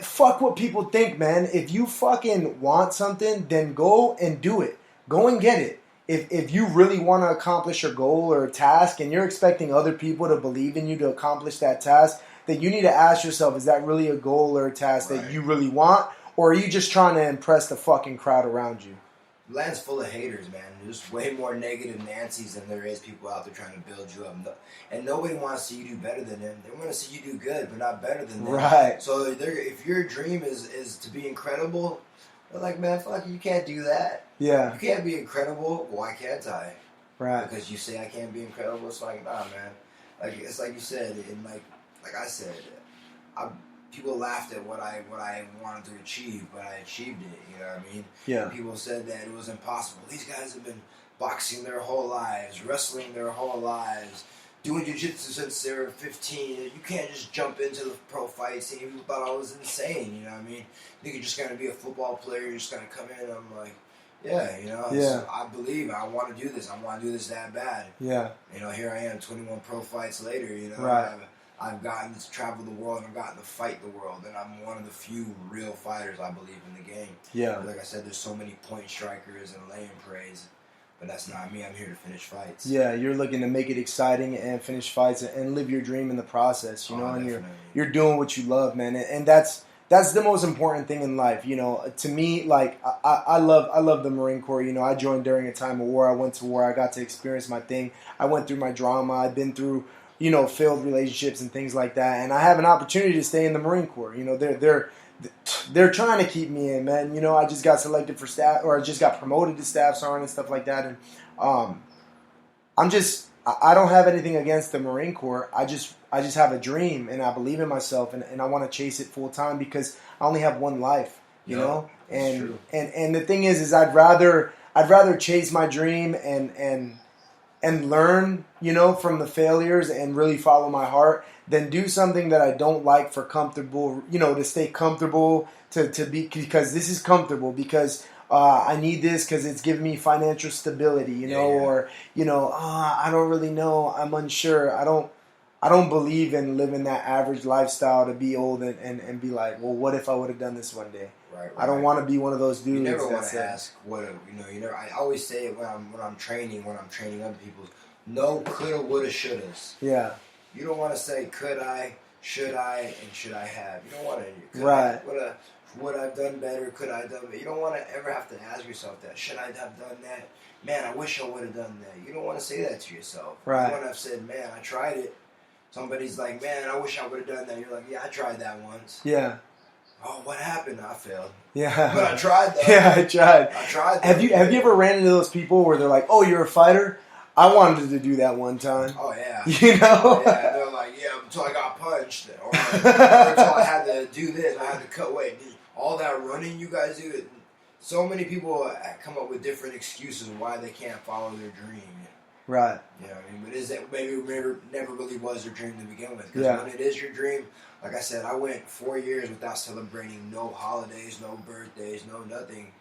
fuck what people think, man. If you fucking want something, then go and do it. Go and get it. If you really want to accomplish a goal or a task and you're expecting other people to believe in you to accomplish that task, then you need to ask yourself, is that really a goal or a task that you really want? Or are you just trying to impress the fucking crowd around you? Land's full of haters, man. There's way more negative Nancys than there is people out there trying to build you up. And nobody wants to see you do better than them. They want to see you do good, but not better than them. Right. So if your dream is to be incredible, they're like, man, fuck, you can't do that. Yeah. You can't be incredible. Why can't I? Right. Because you say I can't be incredible. It's like, nah, man. Like it's like you said, and like I said, people laughed at what I wanted to achieve, but I achieved it. You know what I mean? Yeah. And people said that it was impossible. These guys have been boxing their whole lives, wrestling their whole lives, doing jiu-jitsu since they were 15. You can't just jump into the pro fight scene. People thought I was insane. You know what I mean? You think you're just gonna be a football player? You're just gonna come in? And I'm like, yeah, you know. Yeah. So I believe I want to do this. I want to do this that bad. Yeah. You know, here I am, 21 pro fights later. You know. Right. I've gotten to travel the world and I've gotten to fight the world, and I'm one of the few real fighters, I believe, in the game. Yeah. Like I said, there's so many point strikers and laying praise, but that's not me. I'm here to finish fights. Yeah, you're looking to make it exciting and finish fights and live your dream in the process, you know, and definitely. you're doing what you love, man, and that's the most important thing in life, you know. To me, like I love the Marine Corps. You know, I joined during a time of war. I went to war. I got to experience my thing. I went through my drama. I've been through, you know, failed relationships and things like that. And I have an opportunity to stay in the Marine Corps. You know, they're trying to keep me in, man. You know, I just got selected for staff, or I just got promoted to staff sergeant and stuff like that. And I don't have anything against the Marine Corps. I just have a dream, and I believe in myself, and I want to chase it full time because I only have one life, you know. And the thing is I'd rather chase my dream and learn, you know, from the failures and really follow my heart than do something that I don't like for comfortable, you know, to stay comfortable, to be, because this is comfortable, because I need this because it's giving me financial stability, you know, or, you know, I don't really know, I'm unsure. I don't believe in living that average lifestyle to be old and be like, well, what if I would have done this one day? Right. I don't want to be one of those dudes. You never want to ask what, you know. You never. I always say it when I'm training other people. No coulda, woulda, shouldas. Yeah. You don't want to say could I, should I, and should I have. You don't want to. Right. Would I've done better? Could I have done better? You don't want to ever have to ask yourself that. Should I have done that? Man, I wish I would have done that. You don't want to say that to yourself. Right. You want to have said, man, I tried it. Somebody's like, man, I wish I would have done that. You're like, yeah, I tried that once. Yeah. Oh, what happened? I failed. Yeah. But I tried though. Yeah, I tried. I tried. Have you ever ran into those people where they're like, oh, you're a fighter? I wanted to do that one time. Oh yeah. You know? Yeah, they're like, yeah, until I got punched, or until I had to do this, I had to cut weight. All that running you guys do, so many people come up with different excuses why they can't follow their dream. Right. You know what I mean? But is that maybe never really was your dream to begin with? Because when it is your dream, like I said, I went 4 years without celebrating no holidays, no birthdays, no nothing.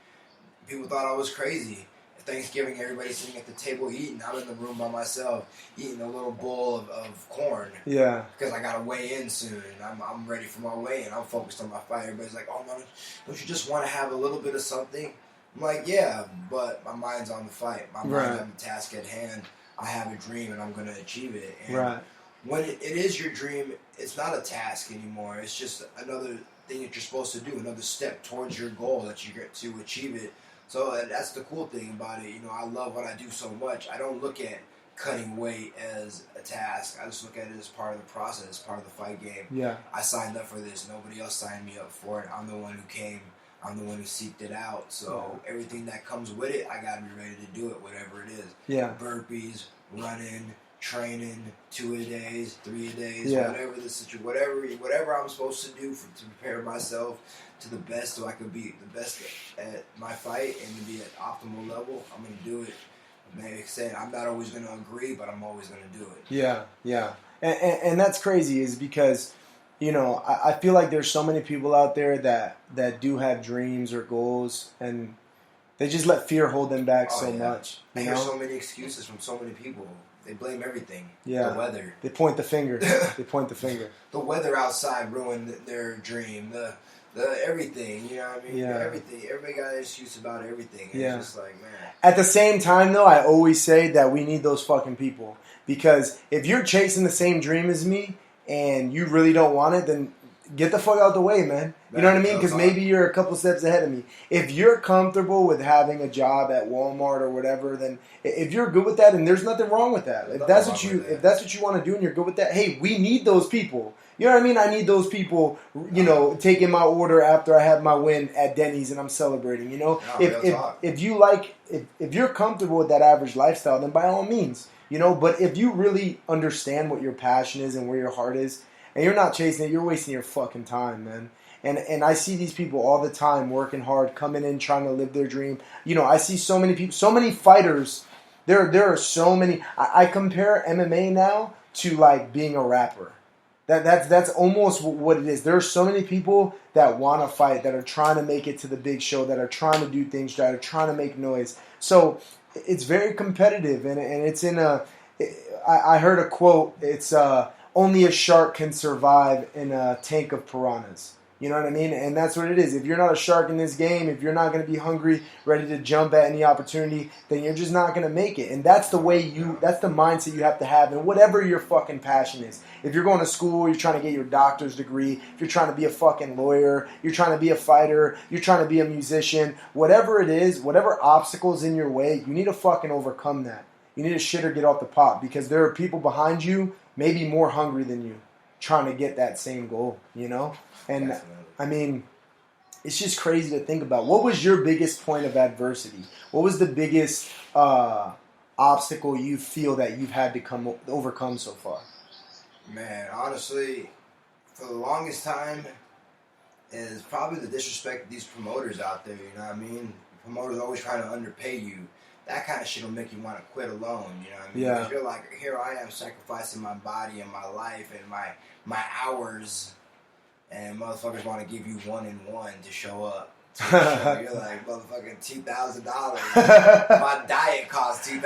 People thought I was crazy. Thanksgiving, everybody's sitting at the table eating. I'm in the room by myself eating a little bowl of corn. Yeah. Because I got to weigh in soon, and I'm ready for my weigh-in. I'm focused on my fight. Everybody's like, oh, no, don't you just want to have a little bit of something? I'm like, yeah, but my mind's on the fight. My mind's on the task at hand. I have a dream, and I'm going to achieve it. And when it is your dream, it's not a task anymore. It's just another thing that you're supposed to do, another step towards your goal that you get to achieve it. So that's the cool thing about it. You know, I love what I do so much. I don't look at cutting weight as a task. I just look at it as part of the process, part of the fight game. Yeah. I signed up for this. Nobody else signed me up for it. I'm the one who came. I'm the one who seeked it out. So everything that comes with it, I got to be ready to do it, whatever it is. Yeah. Burpees, running, training, 2-a-days, 3-a-days, whatever the situation, whatever I'm supposed to do to prepare myself to the best, so I could be the best at my fight and to be at optimal level. I'm gonna do it. Like I said, I'm not always gonna agree, but I'm always gonna do it. Yeah, yeah, and that's crazy, is because, you know, I feel like there's so many people out there that do have dreams or goals, and they just let fear hold them back so much. I hear so many excuses from so many people. They blame everything. Yeah. The weather. They point the finger. The weather outside ruined their dream. The everything. You know what I mean? Yeah. Everything. Everybody got an excuse about everything. And it's just like, man. At the same time, though, I always say that we need those fucking people. Because if you're chasing the same dream as me and you really don't want it, then get the fuck out the way, man. You know what I mean? Because maybe you're a couple steps ahead of me. If you're comfortable with having a job at Walmart or whatever, then if you're good with that, and there's nothing wrong with that. If that's what you want to do and you're good with that, hey, we need those people. You know what I mean? I need those people, you know, taking my order after I have my win at Denny's and I'm celebrating, you know? If you're comfortable with that average lifestyle, then by all means, you know, but if you really understand what your passion is and where your heart is, and you're not chasing it, you're wasting your fucking time, man. And I see these people all the time working hard, coming in, trying to live their dream. You know, I see so many people, so many fighters. There are so many. I compare MMA now to like being a rapper. That's almost what it is. There are so many people that want to fight, that are trying to make it to the big show, that are trying to do things, that are trying to make noise. So it's very competitive, and it's in a. I heard a quote. It's only a shark can survive in a tank of piranhas. You know what I mean? And that's what it is. If you're not a shark in this game, if you're not going to be hungry, ready to jump at any opportunity, then you're just not going to make it. And that's the that's the mindset you have to have in whatever your fucking passion is. If you're going to school, you're trying to get your doctor's degree, if you're trying to be a fucking lawyer, you're trying to be a fighter, you're trying to be a musician, whatever it is, whatever obstacle's in your way, you need to fucking overcome that. You need to shit or get off the pot, because there are people behind you, maybe more hungry than you, trying to get that same goal, you know? And definitely. I mean, it's just crazy to think about. What was your biggest point of adversity? What was the biggest obstacle you feel that you've had to overcome so far? Man, honestly, for the longest time, is probably the disrespect of these promoters out there, you know what I mean? Promoters always trying to underpay you. That kind of shit will make you want to quit alone, you know what I mean? Yeah. Because you're like, here I am sacrificing my body and my life and my hours, and motherfuckers want to give you 1-on-1 to show up. You're like, motherfucking $2,000. My diet costs $2,000.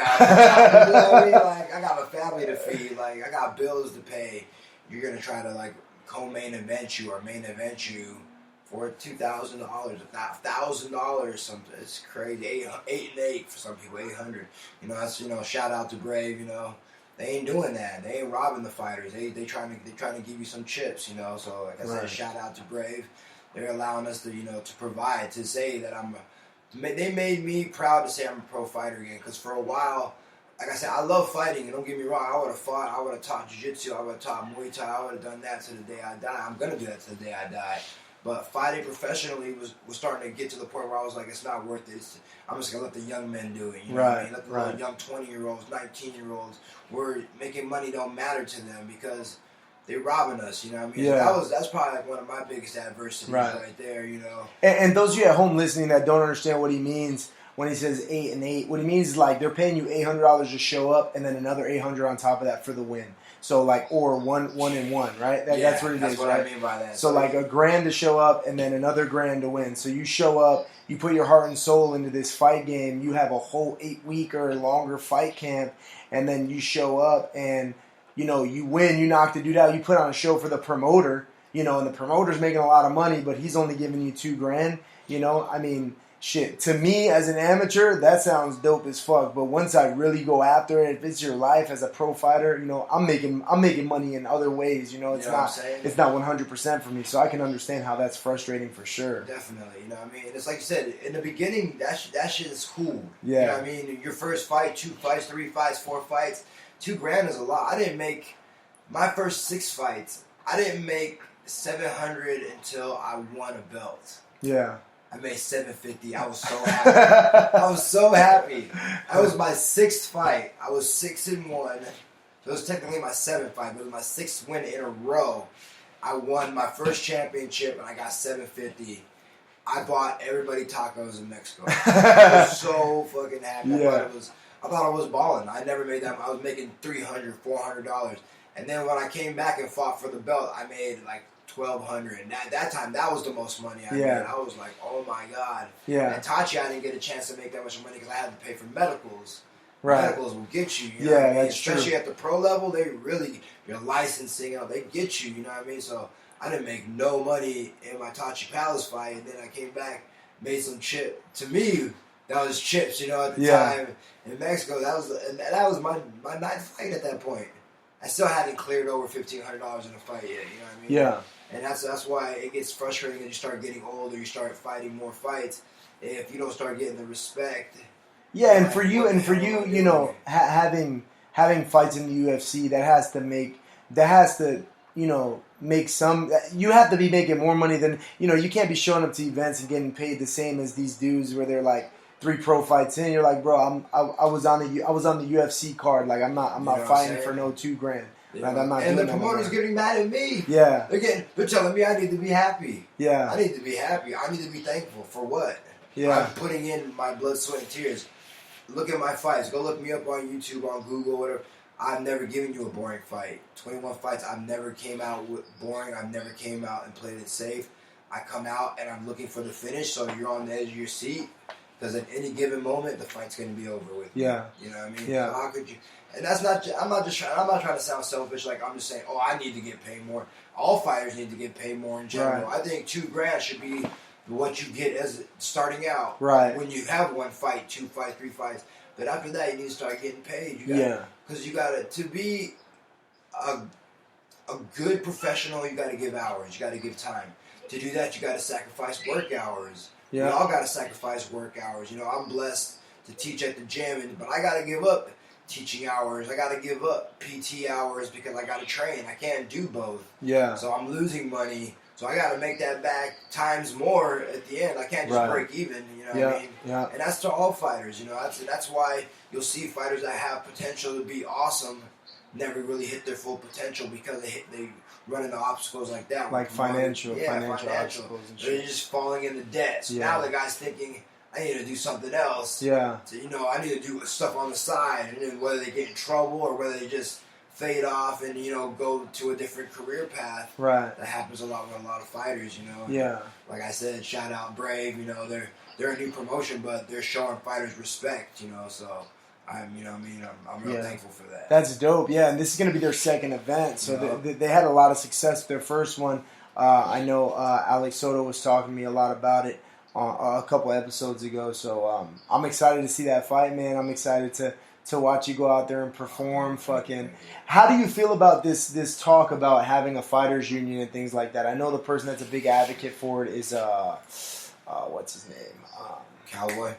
You know what I mean? Like, I got a family to feed. Like, I got bills to pay. You're going to try to, like, co-main event you or main event you for $2,000, $1,000, something. It's crazy. 8 for some people, 800. You know, that's, you know, shout out to Brave, you know. They ain't doing that. They ain't robbing the fighters. They trying to give you some chips, you know. So like I said, shout out to Brave. They're allowing us to, you know, to provide, to say that they made me proud to say I'm a pro fighter again. Because for a while, like I said, I love fighting. And don't get me wrong, I would have fought. I would have taught jiu-jitsu. I would have taught Muay Thai. I would have done that to the day I die. I'm gonna do that to the day I die. But fighting professionally was starting to get to the point where I was like, it's not worth it. I'm just going to let the young men do it. You know what I mean? Let the little young 20-year-olds, 19-year-olds, where making money don't matter to them because they're robbing us, you know what I mean? Yeah. So that's probably like one of my biggest adversities right there, you know. And those of you at home listening that don't understand what he means when he says 8 and 8, what he means is like they're paying you $800 to show up and then another $800 on top of that for the win. So like, or one and one, right? That's what it is, right? That's what I mean by that. So like $1,000 to show up and then another $1,000 to win. So you show up, you put your heart and soul into this fight game. You have a whole 8-week or longer fight camp, and then you show up and you know you win. You knock the dude out. You put on a show for the promoter, you know, and the promoter's making a lot of money, but he's only giving you $2,000. You know, I mean. Shit, to me as an amateur, that sounds dope as fuck. But once I really go after it, if it's your life as a pro fighter, you know, I'm making money in other ways. You know, it's not 100% for me. So I can understand how that's frustrating for sure. Definitely, you know what I mean. It's like you said in the beginning, that shit is cool. Yeah, you know what I mean. Your first fight, 2 fights, 3 fights, 4 fights, $2,000 is a lot. I didn't make my first 6 fights. I didn't make $700 until I won a belt. Yeah. I made $750. I was so happy. I was so happy. That was my 6th fight. I was 6-1. It was technically my 7th fight, but it was my 6th win in a row. I won my first championship, and I got $750. I bought everybody tacos in Mexico. I was so fucking happy. Yeah. I thought I was balling. I never made that. I was making $300, $400. And then when I came back and fought for the belt, I made like $1,200, and at that time, that was the most money I made. I was like, "Oh my god!" Yeah. And Tachi, I didn't get a chance to make that much money because I had to pay for medicals. Right. Medicals will get you. You know what I mean? That's Especially true. at the pro level, they really your licensing, you know, they get you. You know what I mean? So I didn't make no money in my Tachi Palace fight, and then I came back, made some chip. To me, that was chips. You know, at the time in Mexico, that was my 9th fight at that point. I still hadn't cleared over $1,500 in a fight yet. You know what I mean? Yeah. And that's why it gets frustrating as you start getting older, you start fighting more fights. If you don't start getting the respect. Yeah, and for you, you know, having fights in the UFC, that has to, you know, make some. You have to be making more money than, you know. You can't be showing up to events and getting paid the same as these dudes where they're like 3 pro fights in. You're like, bro, I was on the UFC card. Like I'm not fighting for no $2,000. Yeah. Like, I'm not and doing the promoter's getting mad at me. Yeah. They're telling me I need to be happy. Yeah. I need to be happy. I need to be thankful for what? Yeah. I'm putting in my blood, sweat, and tears. Look at my fights. Go look me up on YouTube, on Google, whatever. I've never given you a boring fight. 21 fights, I've never came out with boring. I've never came out and played it safe. I come out and I'm looking for the finish, so you're on the edge of your seat. Because at any given moment, the fight's going to be over with. Yeah. You know what I mean? Yeah. So how could you? And that's not. I'm not trying to sound selfish. Like I'm just saying. Oh, I need to get paid more. All fighters need to get paid more in general. Right. I think $2,000 should be what you get as starting out. Right. When you have 1 fight, 2 fights, 3 fights. But after that, you need to start getting paid. Because you got to be a good professional. You got to give hours. You got to give time. To do that, you got to sacrifice work hours. Yeah. We all got to sacrifice work hours. You know, I'm blessed to teach at the gym, but I got to give up teaching hours. I got to give up PT hours because I got to train. I can't do both. Yeah. So I'm losing money. So I got to make that back times more at the end. I can't just break even. You know what I mean? Yeah. And that's to all fighters. You know, that's why you'll see fighters that have potential to be awesome never really hit their full potential because they run into obstacles like that. Like financial obstacles and shit. They're just falling into debt. So now the guy's thinking, I need to do something else. Yeah. So, you know, I need to do stuff on the side. And then whether they get in trouble or whether they just fade off and, you know, go to a different career path. Right. That happens a lot with a lot of fighters, you know. Yeah. Like I said, shout out Brave, you know, they're a new promotion, but they're showing fighters respect, you know, so I'm real thankful for that. That's dope, yeah, and this is going to be their second event, so they had a lot of success with their first one. I know Alex Soto was talking to me a lot about it a couple episodes ago, so I'm excited to see that fight, man. I'm excited to watch you go out there and perform. Fucking, how do you feel about this talk about having a fighters union and things like that? I know the person that's a big advocate for it is what's his name? Cowboy.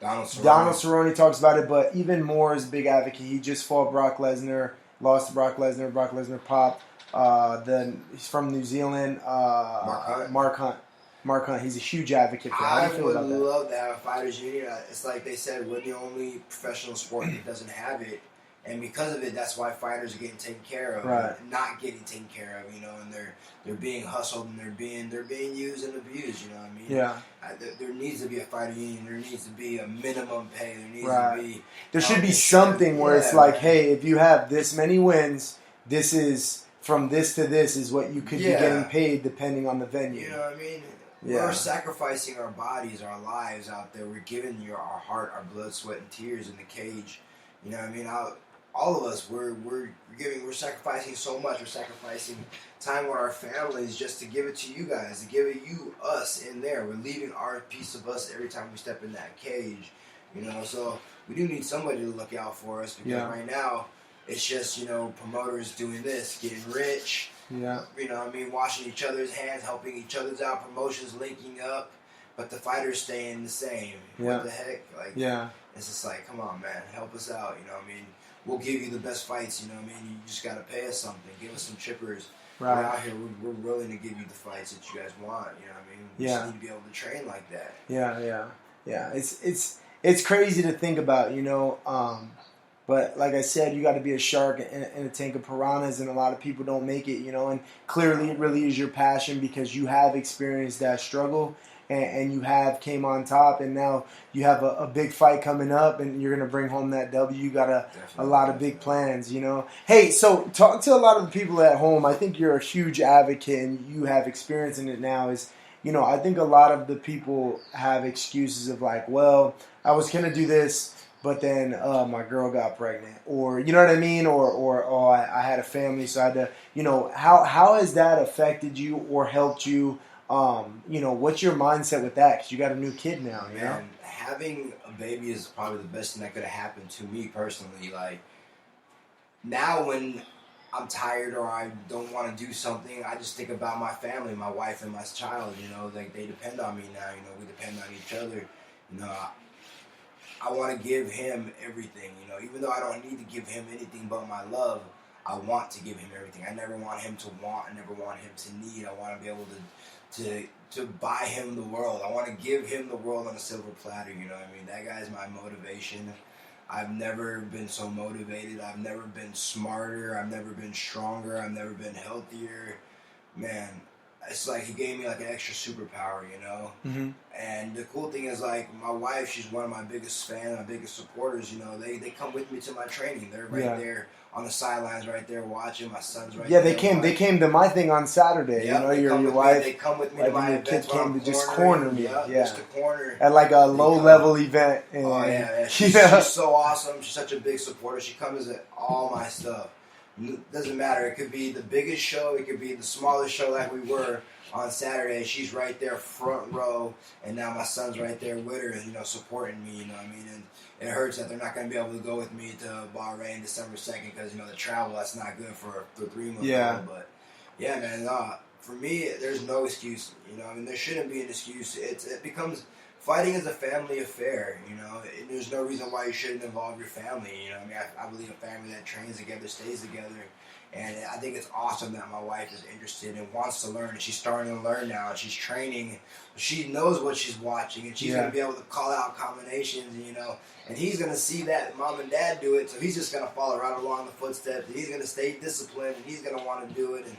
Donald Cerrone talks about it, but even more is a big advocate. He just fought Brock Lesnar, lost to Brock Lesnar. Brock Lesnar popped. He's from New Zealand. Mark Hunt. Mark Hunt. He's a huge advocate for that. How do you feel about that? I would love to have a fighters union. It's like they said, we're the only professional sport that doesn't have it. And because of it, that's why fighters are getting taken care of, right. Not getting taken care of, and they're being hustled and they're being used and abused. You know what I mean? Yeah. There needs to be a fighter union. There needs to be a minimum pay. There needs right. to be. There should be something where it's like, hey, if you have this many wins, this is from this to this is what you could be getting paid depending on the venue. You know what I mean? Yeah. We're sacrificing our bodies, our lives out there. We're giving our heart, our blood, sweat, and tears in the cage. You know what I mean? All of us, we're sacrificing so much. We're sacrificing time with our families just to give it to you guys, to give it us in there. We're leaving our piece of us every time we step in that cage. So we do need somebody to look out for us because right now it's just, promoters doing this, getting rich. Yeah. Washing each other's hands, helping each other's out, promotions linking up, but the fighters staying the same. What the heck? It's just like, come on, man, help us out. We'll give you the best fights. You just got to pay us something. Give us some chippers. Right. We're out here. We're willing to give you the fights that you guys want. We just need to be able to train like that. Yeah. It's crazy to think about, but like I said, you got to be a shark in a tank of piranhas, and a lot of people don't make it, and clearly it really is your passion because you have experienced that struggle and you have came on top, and now you have a big fight coming up and you're going to bring home that W. You got a lot of big plans, Hey, so talk to a lot of the people at home. I think you're a huge advocate and you have experience in it now is, I think a lot of the people have excuses of like, well, I was going to do this, but then my girl got pregnant, or you know what I mean, or oh, I had a family, so I had to, how has that affected you or helped you? What's your mindset with that? Because you got a new kid now. Man, having a baby is probably the best thing that could have happened to me personally. Like now, when I'm tired or I don't want to do something, I just think about my family, my wife and my child. Like they depend on me now. We depend on each other. I want to give him everything, even though I don't need to give him anything but my love, I want to give him everything. I never want him to want, I never want him to need. I want to be able to buy him the world. I want to give him the world on a silver platter, That guy's my motivation. I've never been so motivated. I've never been smarter. I've never been stronger. I've never been healthier. Man, it's like he gave me like an extra superpower, Mm-hmm. And the cool thing is like my wife, she's one of my biggest fans, my biggest supporters. They come with me to my training. They're right there on the sidelines, right there watching. My son's right there. Yeah, they came to my thing on Saturday. Yep, your wife. They come with me to my event. Your kid came to just corner me. Just to corner at like a low level event. And, she's so awesome. She's such a big supporter. She comes at all my stuff. Doesn't matter. It could be the biggest show. It could be the smallest show like we were on Saturday. She's right there front row, and now my son's right there with her, supporting me, And it hurts that they're not going to be able to go with me to Bahrain December 2nd because, the travel, that's not good for 3 months. Yeah. But, yeah, man, for me, there's no excuse. There shouldn't be an excuse. It becomes... Fighting is a family affair, and there's no reason why you shouldn't involve your family, I believe a family that trains together stays together, and I think it's awesome that my wife is interested and wants to learn, and she's starting to learn now, and she's training, she knows what she's watching, and she's going to be able to call out combinations, and he's going to see that mom and dad do it, so he's just going to follow right along the footsteps, and he's going to stay disciplined, and he's going to want to do it, and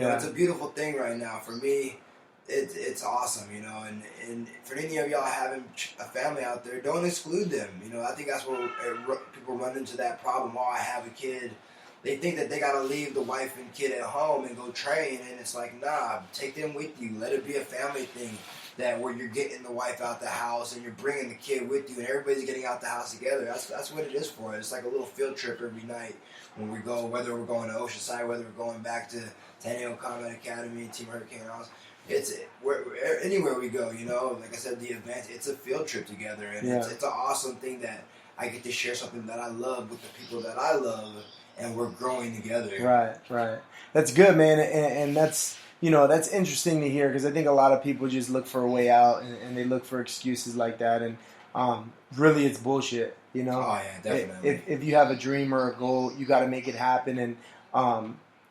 it's a beautiful thing right now. For me, it's awesome, and for any of y'all having a family out there, don't exclude them. I think that's where people run into that problem. Oh, I have a kid. They think that they got to leave the wife and kid at home and go train, and it's like, nah, take them with you. Let it be a family thing, that where you're getting the wife out the house and you're bringing the kid with you, and everybody's getting out the house together. That's what it is for. It's like a little field trip every night when we go, whether we're going to Oceanside, whether we're going back to San Diego Combat Academy, Team Hurricane House. Anywhere we go, like I said, the event, it's a field trip together, and it's an awesome thing that I get to share something that I love with the people that I love, and we're growing together. Right. That's good, man, and that's that's interesting to hear because I think a lot of people just look for a way out and they look for excuses like that, and really it's bullshit. Oh yeah, definitely. If you have a dream or a goal, you got to make it happen, and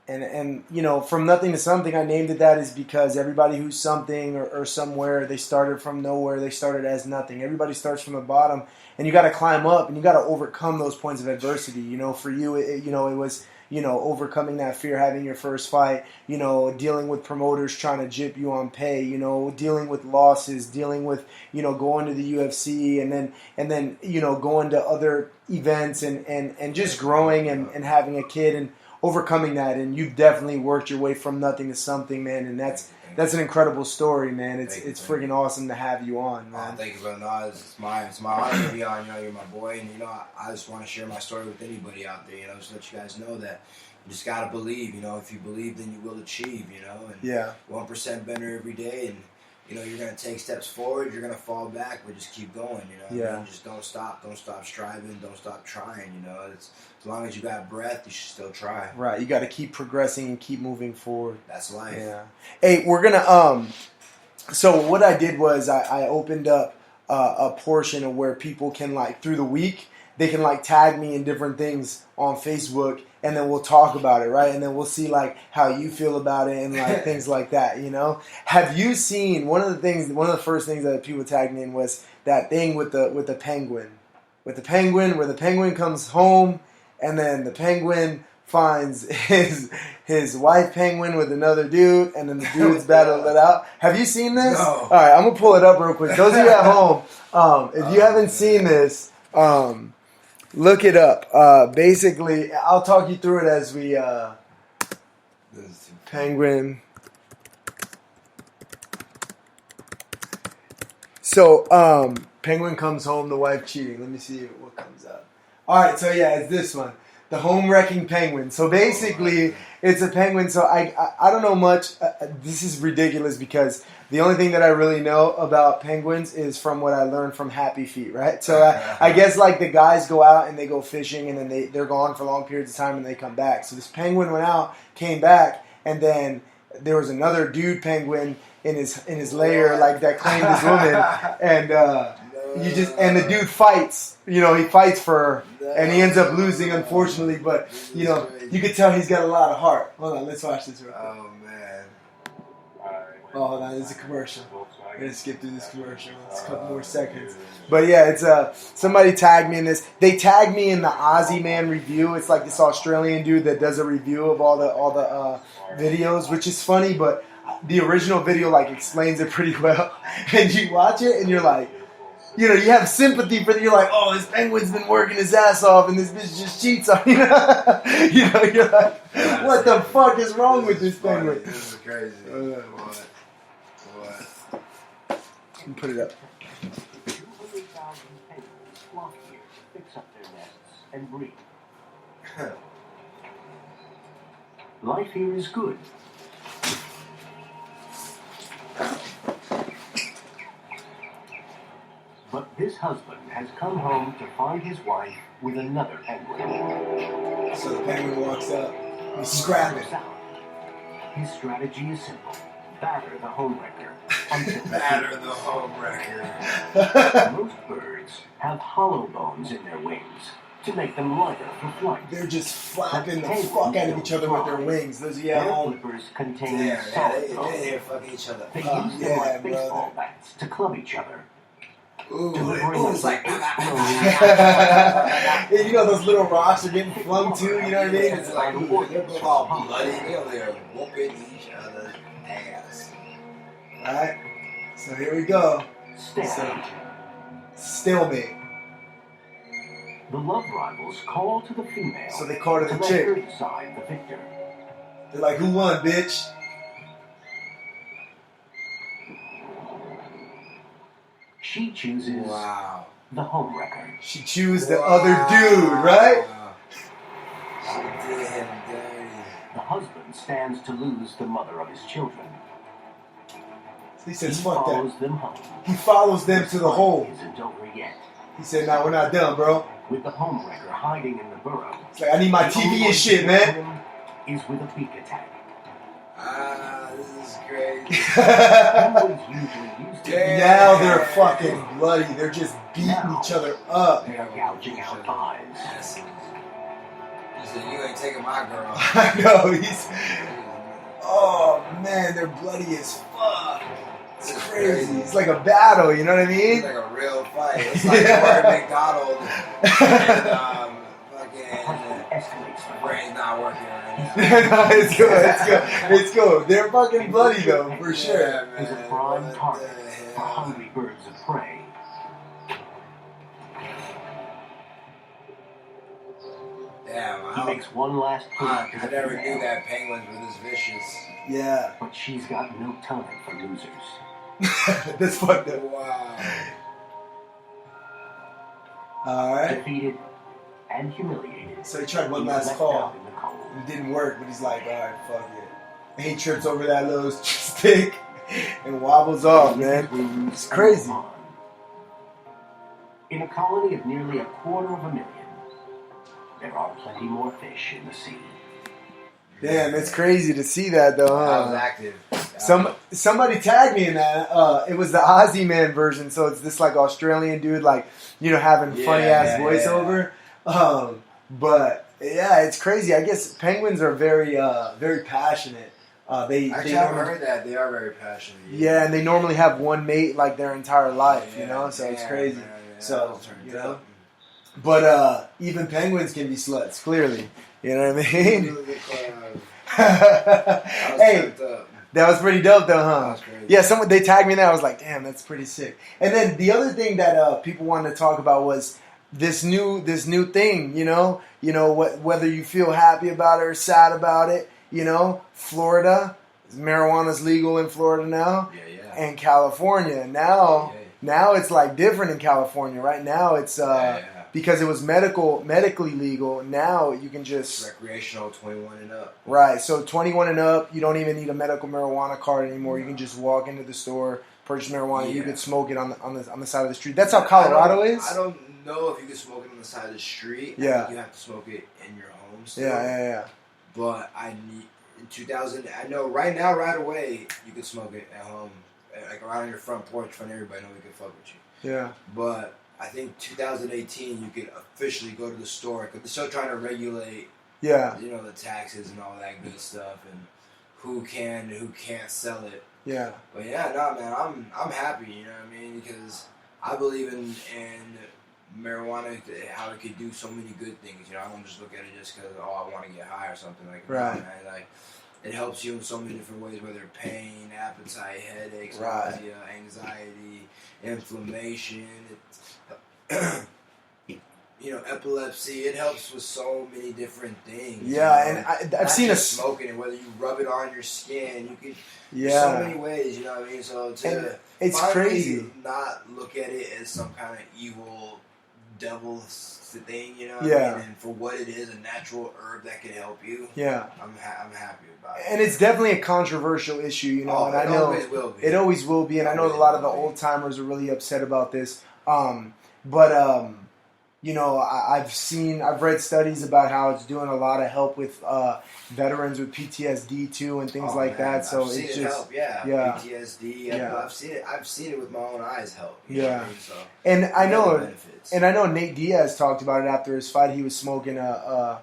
And you know, from nothing to something, I named it that is because everybody who's something or somewhere, they started from nowhere. They started as nothing. Everybody starts from the bottom, and you got to climb up, and you got to overcome those points of adversity. You know, for you, it was, you know, overcoming that fear, having your first fight, you know, dealing with promoters trying to gyp you on pay, you know, dealing with losses, dealing with, you know, going to the UFC, and then you know, going to other events and just growing and having a kid and overcoming that. And you've definitely worked your way from nothing to something, man, and that's an incredible story, man. It's freaking awesome to have you on, man. Thank you, brother. No, it's my honor to be on. You know, you're my boy, and you know, I just want to share my story with anybody out there. You know, just let you guys know that you just gotta believe. You know, if you believe, then you will achieve. You know, and 1% better every day, and you know, you're gonna take steps forward. You're gonna fall back, but just keep going. You know, I mean, just don't stop striving, don't stop trying. You know, it's as long as you got breath, you should still try. Right, you got to keep progressing and keep moving forward. That's life. Yeah. Hey, we're gonna So what I did was I opened up a portion of where people can, like, through the week, they can, like, tag me in different things on Facebook, and then we'll talk about it, right? And then we'll see, like, how you feel about it and, like, things like that, you know? Have you seen one of the first things that people tagged me in was that thing with the penguin. With the penguin, where the penguin comes home and then the penguin finds his wife penguin with another dude, and then the dudes battle it out. Have you seen this? No. All right, I'm gonna pull it up real quick. Those of you at home, if you haven't seen this, look it up. Basically, I'll talk you through it as we penguin. So penguin comes home, the wife cheating. Let me see what comes up. All right, so yeah, it's this one. The home wrecking penguin. So basically, it's a penguin. So I don't know much. This is ridiculous because the only thing that I really know about penguins is from what I learned from Happy Feet, right? So I guess, like, the guys go out and they go fishing, and then they're gone for long periods of time, and they come back. So this penguin went out, came back, and then there was another dude penguin in his lair, like, that claimed his woman, and and the dude fights. You know, he fights for her, and he ends up losing, unfortunately. But you know, you can tell he's got a lot of heart. Hold on, let's watch this real quick. Oh man. Oh, hold on, it's a commercial. I'm gonna skip through this commercial. It's a couple more seconds. But yeah, it's somebody tagged me in this. They tagged me in the Aussie Man review. It's like this Australian dude that does a review of all the videos, which is funny, but the original video, like, explains it pretty well. And you watch it and you're like, you know, you have sympathy for it. You're like, oh, this penguin's been working his ass off and this bitch just cheats on you. You know, you're like, what the fuck is wrong with this penguin? This is crazy. What? Let me put it up. 200,000 penguins flock here to fix up their nests and breed. Life here is good. But this husband has come home to find his wife with another penguin. So the penguin walks up. He scraps it. His strategy is simple. Batter the homewrecker. Batter the homewrecker. Most birds have hollow bones in their wings to make them lighter for flight. They're just flapping the fuck out of each other with their wings. Those Their flippers contain solid bones. They're fucking each other. They use them like baseball bats to club each other. Ooh, it's like you know, those little rocks are getting flung too, you know what I mean? It's like, ooh, they're both all bloody. They're whooping each other's ass. Alright, so here we go. Stalemate. The love rivals call to the female. So they call to the let chick. her decide the victor. They're like, who won, bitch? She chooses the homewrecker. She chooses the other dude, right? She did him dirty. The husband stands to lose the mother of his children. He says, He fuck follows that. them home. He follows them to the hole. Isn't over yet. He said, nah, we're not done, bro. With the homewrecker hiding in the burrow. It's like, I need my TV and shit, man. Is with a beak attack. This is crazy. Penguins usually use it. Now they're fucking bloody. They're just beating each other up. They're gouging out eyes. He said, "You ain't taking my girl." I know, oh man, they're bloody as fuck. It's crazy. It's like a battle, you know what I mean? It's like a real fight. It's like Martin McDonald and fucking brain's not working right now. No, it's good. It's good. They're fucking bloody though, for sure. Yeah, man. Is a prime target for hungry birds of prey. Damn, He makes one last push. I never knew that penguins were this vicious. Yeah. But she's got no time for losers. That's fucked up. Wow. Alright. Defeated and humiliated. So he tried one He's last left call. out in the cold. It didn't work, but he's like, alright, fuck it. And he trips over that little stick and wobbles off, man. It's crazy. In a colony of nearly 250,000, there are plenty more fish in the sea. Damn, it's crazy to see that though, huh? That was active. Somebody tagged me in that. It was the Aussie Man version, so it's this like Australian dude, like, you know, having funny ass voiceover. Yeah. But yeah, it's crazy. I guess penguins are very passionate. I've heard that they are very passionate. Yeah, and they normally have one mate like their entire life, you know. So it's crazy. So you know, but even penguins can be sluts. Clearly, you know what I mean. Hey, that was pretty dope though, huh? Yeah, they tagged me in that. I was like, damn, that's pretty sick. And then the other thing that people wanted to talk about was this new thing. You know, whether you feel happy about it or sad about it. You know, Florida, marijuana's legal in Florida now, and California now. Now it's like different in California. Right now it's because it was medically legal. Now you can just recreational 21 and up. Right. So 21 and up, you don't even need a medical marijuana card anymore. You can just walk into the store, purchase marijuana. Yeah. You could smoke it on the side of the street. That's how Colorado is. I don't know if you can smoke it on the side of the street. Yeah. I think you have to smoke it in your home still. Yeah. But in 2000, I know right now, right away, you can smoke it at home, like around your front porch, front everybody know we can fuck with you. Yeah. But I think 2018, you could officially go to the store because they're still trying to regulate. Yeah. You know, the taxes and all that good stuff, and who can and who can't sell it. Yeah. But yeah, no, man, I'm happy. You know what I mean? Because I believe in marijuana, how it could do so many good things. You know, I don't just look at it just because I want to get high or something like that. Right. Man. Like, it helps you in so many different ways, whether pain, appetite, headaches, right. nausea, anxiety, inflammation. You know, epilepsy. It helps with so many different things. Yeah, you know? and I've seen smoking it, whether you rub it on your skin, you can. Yeah. So many ways, you know what I mean. So it's crazy. Not look at it as some kind of evil devil thing, you know. Yeah. I mean? And for what it is, a natural herb that can help you. Yeah. I'm happy about it. And it's definitely a controversial issue, you know. And I know always will be. It always will be, and I know a lot of the old timers are really upset about this. But you know, I've read studies about how it's doing a lot of help with veterans with PTSD too and things like that. So I've seen it's it just help, yeah. PTSD. Yeah. I've seen it with my own eyes help. Yeah. I mean? So, and I know Nate Diaz talked about it after his fight. He was smoking a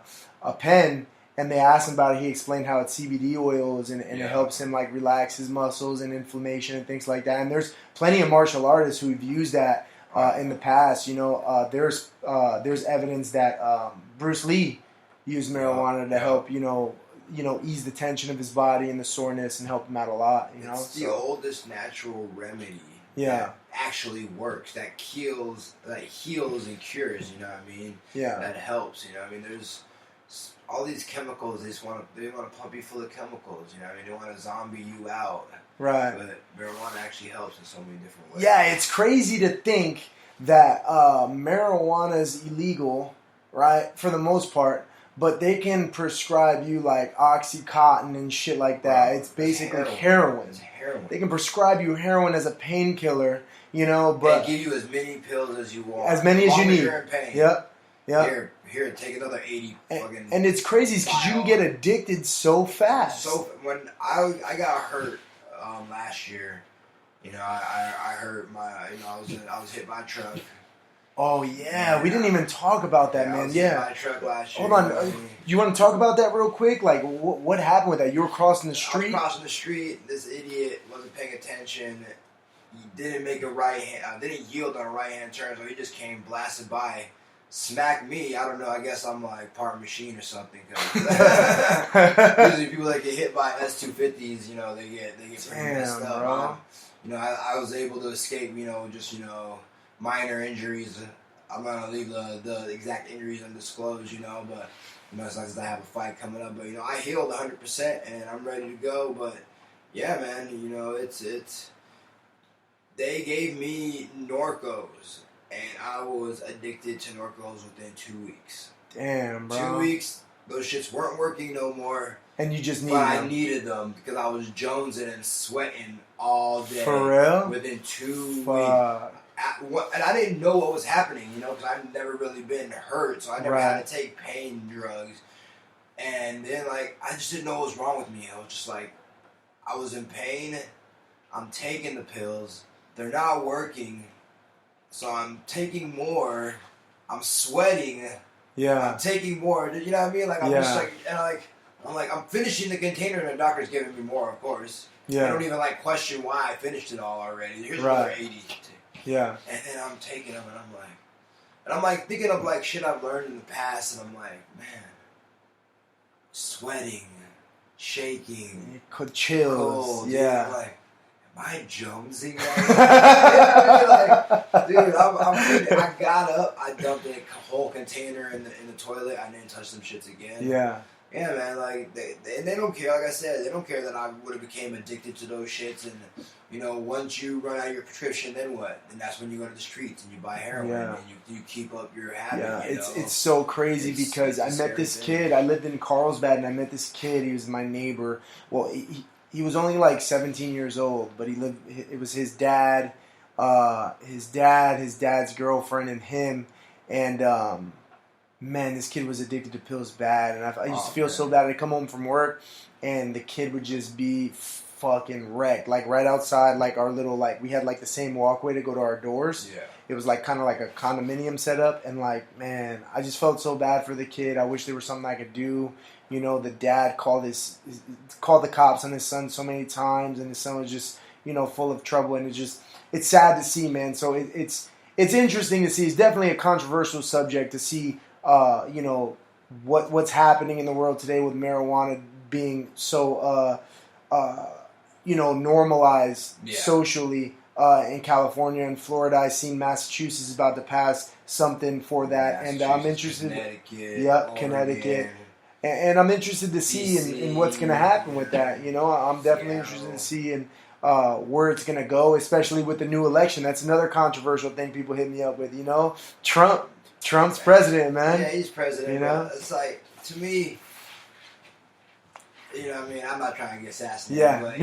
pen, and they asked him about it. He explained how it's CBD oils and it helps him like relax his muscles and inflammation and things like that. And there's plenty of martial artists who've used that. In the past, you know, there's evidence that Bruce Lee used marijuana to help, you know, ease the tension of his body and the soreness and help him out a lot. You know, it's the oldest natural remedy. Yeah, that actually works. That heals and cures. You know what I mean? Yeah, that helps. You know, I mean, there's all these chemicals. They want to pump you full of chemicals. You know, what I mean, they want to zombie you out. Right. But marijuana actually helps in so many different ways. Yeah, it's crazy to think that marijuana is illegal, right, for the most part, but they can prescribe you like Oxycontin and shit like that. Right. It's basically heroin. It's heroin. They can prescribe you heroin as a painkiller, you know, but they give you as many pills as you want. As many as you need. You're in pain. Yep. Yep. Here, take another 80 fucking. And it's crazy because you can get addicted so fast. So when I got hurt last year, you know, I hurt my, you know, I was hit by a truck, Oh yeah, we didn't even talk about that, I man. was hit Yeah. by a truck last year. Hold on, you want to talk about that real quick? Like, what happened with that? You were crossing the street. I was crossing the street. This idiot wasn't paying attention. He didn't make a right hand. Didn't yield on a right hand turn, so he just came blasted by, smacked me. I don't know. I guess I'm like part machine or something. Usually people that get hit by S250s, you know, they get pretty messed up. Bro. You know, I was able to escape. You know, just minor injuries. I'm not gonna leave the exact injuries undisclosed. You know, but it's not because I have a fight coming up. But I healed 100% and I'm ready to go. But yeah, man, it's. They gave me Norcos, and I was addicted to Norcos within 2 weeks. Damn, bro. 2 weeks, those shits weren't working no more. And you just needed them. them. I needed them because I was jonesing and sweating all day. For real? Within 2 weeks. And I didn't know what was happening, because I've never really been hurt, so I never had to take pain drugs. And then, I just didn't know what was wrong with me. I was just I was in pain. I'm taking the pills. They're not working, so I'm taking more. I'm sweating. Yeah. I'm taking more. You know what I mean? I'm just I'm finishing the container, and the doctor's giving me more, of course. Yeah. I don't even question why I finished it all already. Here's another 80. Yeah. And then I'm taking them, and I'm thinking of shit I've learned in the past, and I'm like, man, sweating, shaking, chills. Cold, yeah. Dude, am I jonesing dude, I got up, I dumped a whole container in the toilet, I didn't touch them shits again. Yeah. Yeah, man, they don't care, like I said, they don't care that I would have became addicted to those shits, and, once you run out of your prescription, then what? Then that's when you go to the streets and you buy heroin, and you keep up your habit, Yeah, it's so crazy because I met this kid, I lived in Carlsbad, and I met this kid, he was my neighbor, well, he was only 17 years old, but it was his dad, his dad's girlfriend, and him, and, man, this kid was addicted to pills bad, and I used to feel so bad. I'd come home from work, and the kid would just be fucking wrecked. Right outside, our little, we had, the same walkway to go to our doors. Yeah. It was, kind of like a condominium setup, and, man, I just felt so bad for the kid. I wish there was something I could do. The dad called the cops on his son so many times, and his son was just, full of trouble, and it's sad to see, man. So it's interesting to see. It's definitely a controversial subject to see, what's happening in the world today with marijuana being so, normalized socially in California and Florida. I've seen Massachusetts is about to pass something for that, and I'm interested. Connecticut. And I'm interested to see in what's going to happen with that. I'm definitely interested to see in where it's going to go, especially with the new election. That's another controversial thing people hit me up with. Trump's president, man. Yeah, he's president. It's to me, I'm not trying to get assassinated. Yeah. But,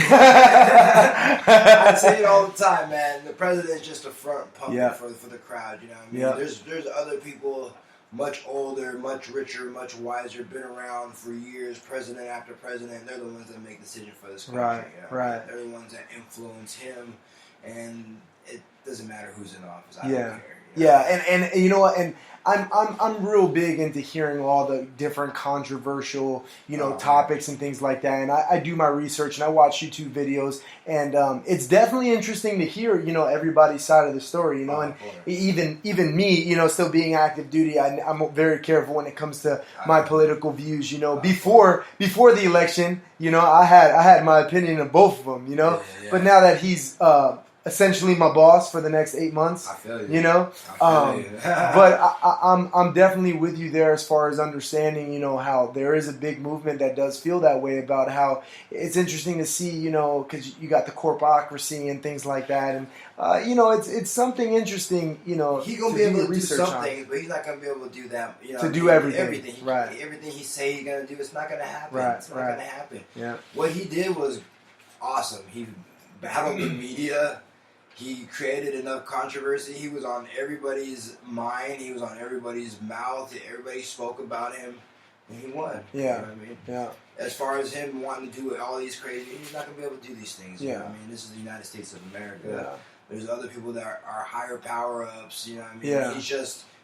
I say it all the time, man. The president's just a front puppet for the crowd. You know what I mean? Yeah. There's other people much older, much richer, much wiser, been around for years, president after president. They're the ones that make decisions for this country. Right. They're the ones that influence him, and it doesn't matter who's in office. I don't care. Yeah, and you know what? And I'm real big into hearing all the different controversial, topics and things like that. And I do my research and I watch YouTube videos, and it's definitely interesting to hear, everybody's side of the story, and even me, still being active duty, I'm very careful when it comes to my political views. Before the election, I had my opinion of both of them, but now that he's essentially my boss for the next 8 months. I feel you. But I'm definitely with you there as far as understanding, how there is a big movement that does feel that way about how it's interesting to see, because you got the corpocracy and things like that, and it's something interesting, He's gonna be able to do some things, but he's not gonna be able to do that. To do everything. Everything he say he's gonna do, it's not gonna happen. It's not gonna happen. Yeah. What he did was awesome. He battled the media. He created enough controversy. He was on everybody's mind. He was on everybody's mouth. Everybody spoke about him, and he won. Yeah. You know what I mean? Yeah. As far as him wanting to do all these crazy, he's not gonna be able to do these things. You Yeah. know what I mean, this is the United States of America. Yeah. There's other people that are higher power ups. You know what I mean? Yeah.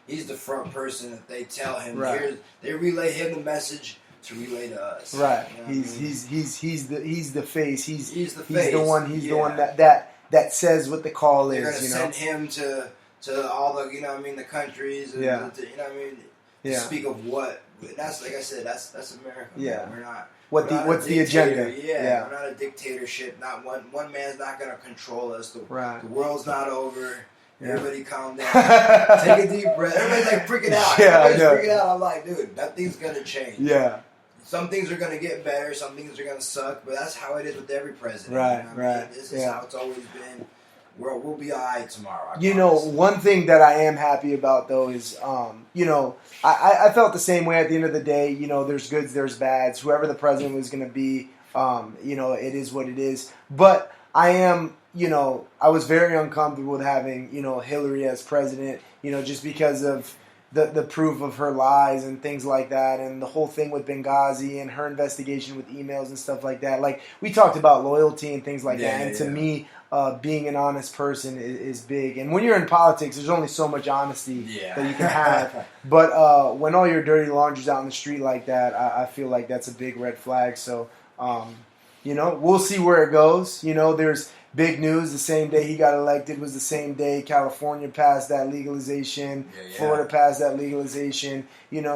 He's the front person that they tell him. Right. They relay him the message to relay to us. Right. You know He's the face. He's the face. The one that says what the call They're is. They're gonna send him to all the the countries. And Yeah. To speak of what. That's like I said. That's America. Yeah. Man. We're not. What's the agenda? Yeah, we're not a dictatorship. Not one man's not gonna control us. The world's not over. Yeah. Everybody calm down. Take a deep breath. Everybody's like freaking out. Everybody's freaking out. I'm like, dude, nothing's gonna change. Yeah. Some things are gonna get better. Some things are gonna suck. But that's how it is with every president. Right. This is how it's always been. We'll be all right tomorrow. One thing that I am happy about, though, is, I felt the same way at the end of the day. There's goods, there's bads. Whoever the president was going to be, it is what it is. But I am, I was very uncomfortable with having, Hillary as president, just because of the proof of her lies and things like that, and the whole thing with Benghazi and her investigation with emails and stuff like that. Like, we talked about loyalty and things like that, and to me, being an honest person is big. And when you're in politics, there's only so much honesty that you can have. But when all your dirty laundry's out in the street like that, I feel like that's a big red flag. So, we'll see where it goes. There's big news. The same day he got elected was the same day California passed that legalization. Florida passed that legalization.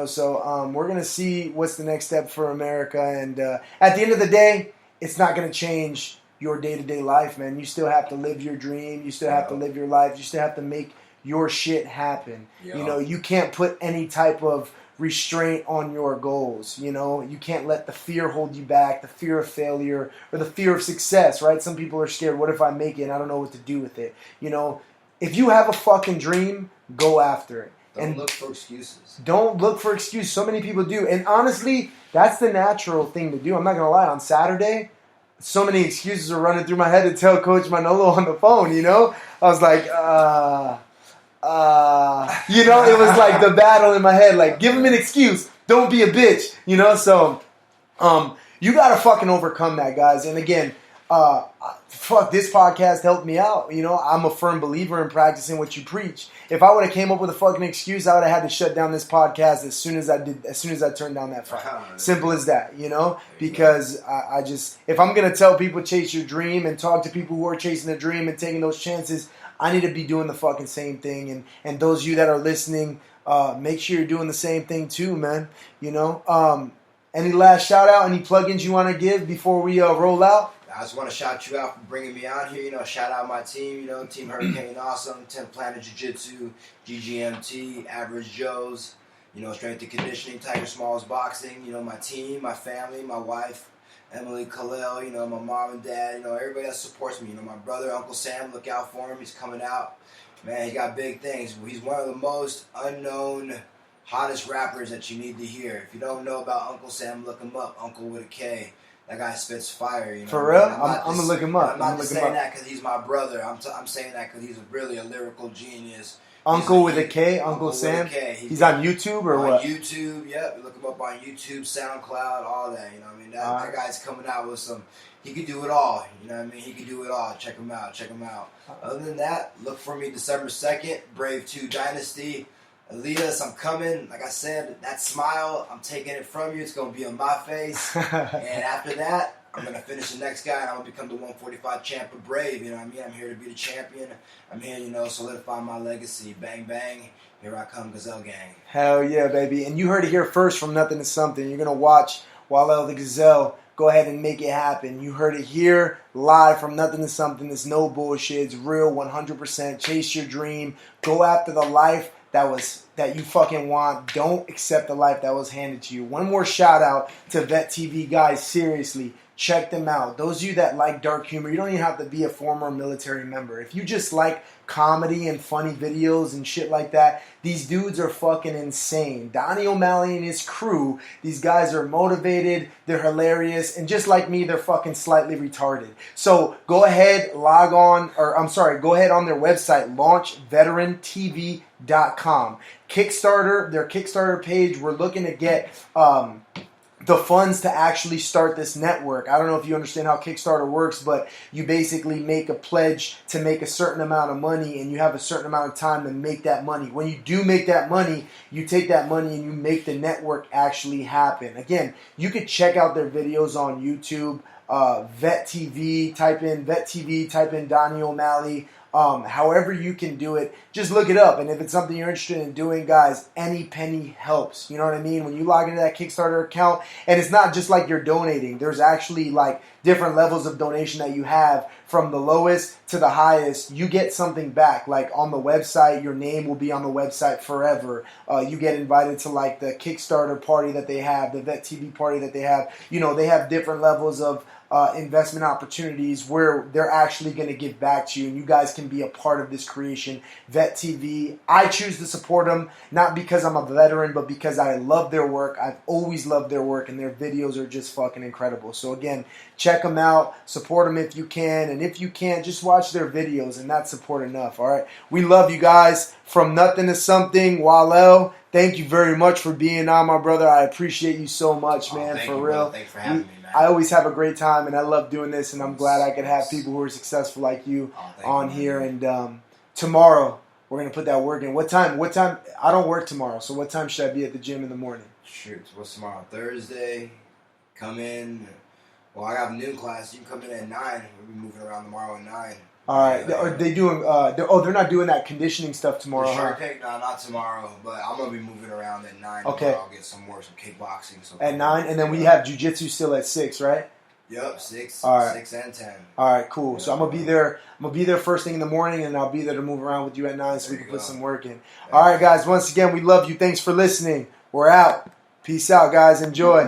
So we're going to see what's the next step for America. And at the end of the day, it's not going to change your day-to-day life, man. You still have to live your dream. You still have to live your life. You still have to make your shit happen. You can't put any type of restraint on your goals. You can't let the fear hold you back, the fear of failure or the fear of success, right? Some people are scared. What if I make it and I don't know what to do with it? If you have a fucking dream, go after it. Don't look for excuses. Don't look for excuses. So many people do. And honestly, that's the natural thing to do. I'm not going to lie. On Saturday, so many excuses were running through my head to tell Coach Manolo on the phone, I was like, it was like the battle in my head. Like, give him an excuse. Don't be a bitch, So, you got to fucking overcome that, guys. And again, this podcast helped me out. I'm a firm believer in practicing what you preach. If I would have came up with a fucking excuse, I would have had to shut down this podcast as soon as I turned down that phone. Simple as that, because I just, if I'm going to tell people chase your dream and talk to people who are chasing their dream and taking those chances, I need to be doing the fucking same thing. And those of you that are listening, make sure you're doing the same thing too, man. Any last shout out, any plugins you want to give before we roll out? I just want to shout you out for bringing me on here. Shout out my team. Team Hurricane Awesome, 10th Planet Jiu-Jitsu, GGMT, Average Joes. Strength and Conditioning, Tiger Smalls Boxing. My team, my family, my wife, Emily Khalil. My mom and dad. Everybody that supports me. My brother, Uncle Sam. Look out for him. He's coming out. Man, he got big things. He's one of the most unknown, hottest rappers that you need to hear. If you don't know about Uncle Sam, look him up. Uncle with a K. That guy spits fire. For real? I'm going to look him up. I'm not just saying that because he's my brother. I'm saying that because he's really a lyrical genius. Uncle with a K? Uncle Sam? He's on YouTube or what? On YouTube, yep. Look him up on YouTube, SoundCloud, all that. That guy's coming out with some... He could do it all. He could do it all. Check him out. Other than that, look for me December 2nd, Brave 2 Dynasty. Elias, I'm coming. Like I said, that smile, I'm taking it from you. It's going to be on my face. And after that, I'm going to finish the next guy, and I'm going to become the 145 champ of Brave. I'm here to be the champion. I'm here, solidify my legacy. Bang, bang. Here I come, Gazelle Gang. Hell yeah, baby. And you heard it here first from Nothing to Something. You're going to watch Walele the Gazelle go ahead and make it happen. You heard it here live from Nothing to Something. It's no bullshit. It's real, 100%. Chase your dream. Go after the life that you fucking want. Don't accept the life that was handed to you. One more shout out to Vet TV, guys. Seriously, check them out. Those of you that like dark humor, you don't even have to be a former military member. If you just like comedy and funny videos and shit like that, these dudes are fucking insane. Donnie O'Malley and his crew, these guys are motivated, they're hilarious, and just like me, they're fucking slightly retarded. So go ahead, go ahead on their website, launchveterantv.com. Kickstarter, their Kickstarter page, we're looking to get the the funds to actually start this network. I don't know if you understand how Kickstarter works, but you basically make a pledge to make a certain amount of money, and you have a certain amount of time to make that money. When you do make that money, you take that money and you make the network actually happen. Again, you could check out their videos on YouTube. Vet TV, type in Donnie O'Malley. However you can do it, just look it up. And if it's something you're interested in doing, guys, any penny helps. You know what I mean? When you log into that Kickstarter account, and it's not just like you're donating. There's actually like different levels of donation that you have, from the lowest to the highest. You get something back. Like on the website, your name will be on the website forever. You get invited to like the Kickstarter party that they have, the Vet TV party that they have. You know, they have different levels of investment opportunities where they're actually going to give back to you, and you guys can be a part of this creation. Vet TV, I choose to support them, not because I'm a veteran, but because I love their work. I've always loved their work, and their videos are just fucking incredible. So again, check them out, support them if you can, and if you can't, just watch their videos, and that's support enough. All right, we love you guys. From nothing to something, Walele, thank you very much for being on, my brother. I appreciate you so much, man, for real. Brother. Thanks for having me, man. I always have a great time, and I love doing this, and I'm glad I could have people who are successful like you on here. And tomorrow, we're going to put that work in. What time? I don't work tomorrow, so what time should I be at the gym in the morning? Shoot, what's tomorrow? Thursday. Come in. Well, I have noon class. You can come in at 9. We'll be moving around tomorrow at 9. All right. Are they doing? They're not doing that conditioning stuff tomorrow. The Shark Tank, no, not tomorrow. But I'm gonna be moving around at 9. Okay. I'll get some kickboxing. So at 9, and then we have jujitsu still at 6, right? Yep, 6. All right. 6 and 10. All right, cool. Yep. So I'm gonna be there. I'm gonna be there first thing in the morning, and I'll be there to move around with you at 9, so we can put some work in. All right, guys. Once again, we love you. Thanks for listening. We're out. Peace out, guys. Enjoy.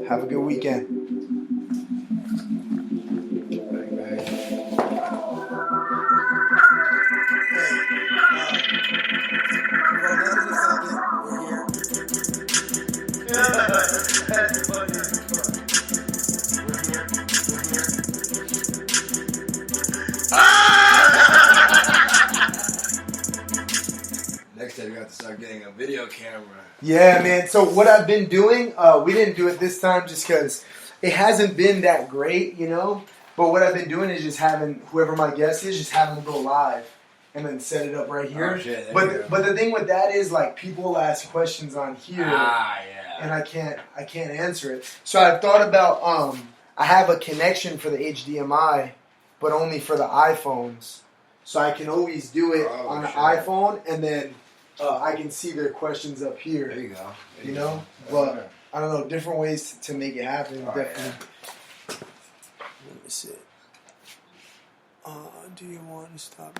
Have a good weekend. Next time you have to start getting a video camera. Yeah, man. So what I've been doing, we didn't do it this time just because it hasn't been that great, you know. But what I've been doing is just having whoever my guest is, just having them go live and then set it up right here. Oh, shit, but the thing with that is, like, people ask questions on here, and I can't answer it. So I've thought about I have a connection for the HDMI, but only for the iPhones. So I can always do it on the iPhone, and then I can see their questions up here. There you go. You know, but I don't know, different ways to make it happen. Definitely. Let me see. Do you want to stop?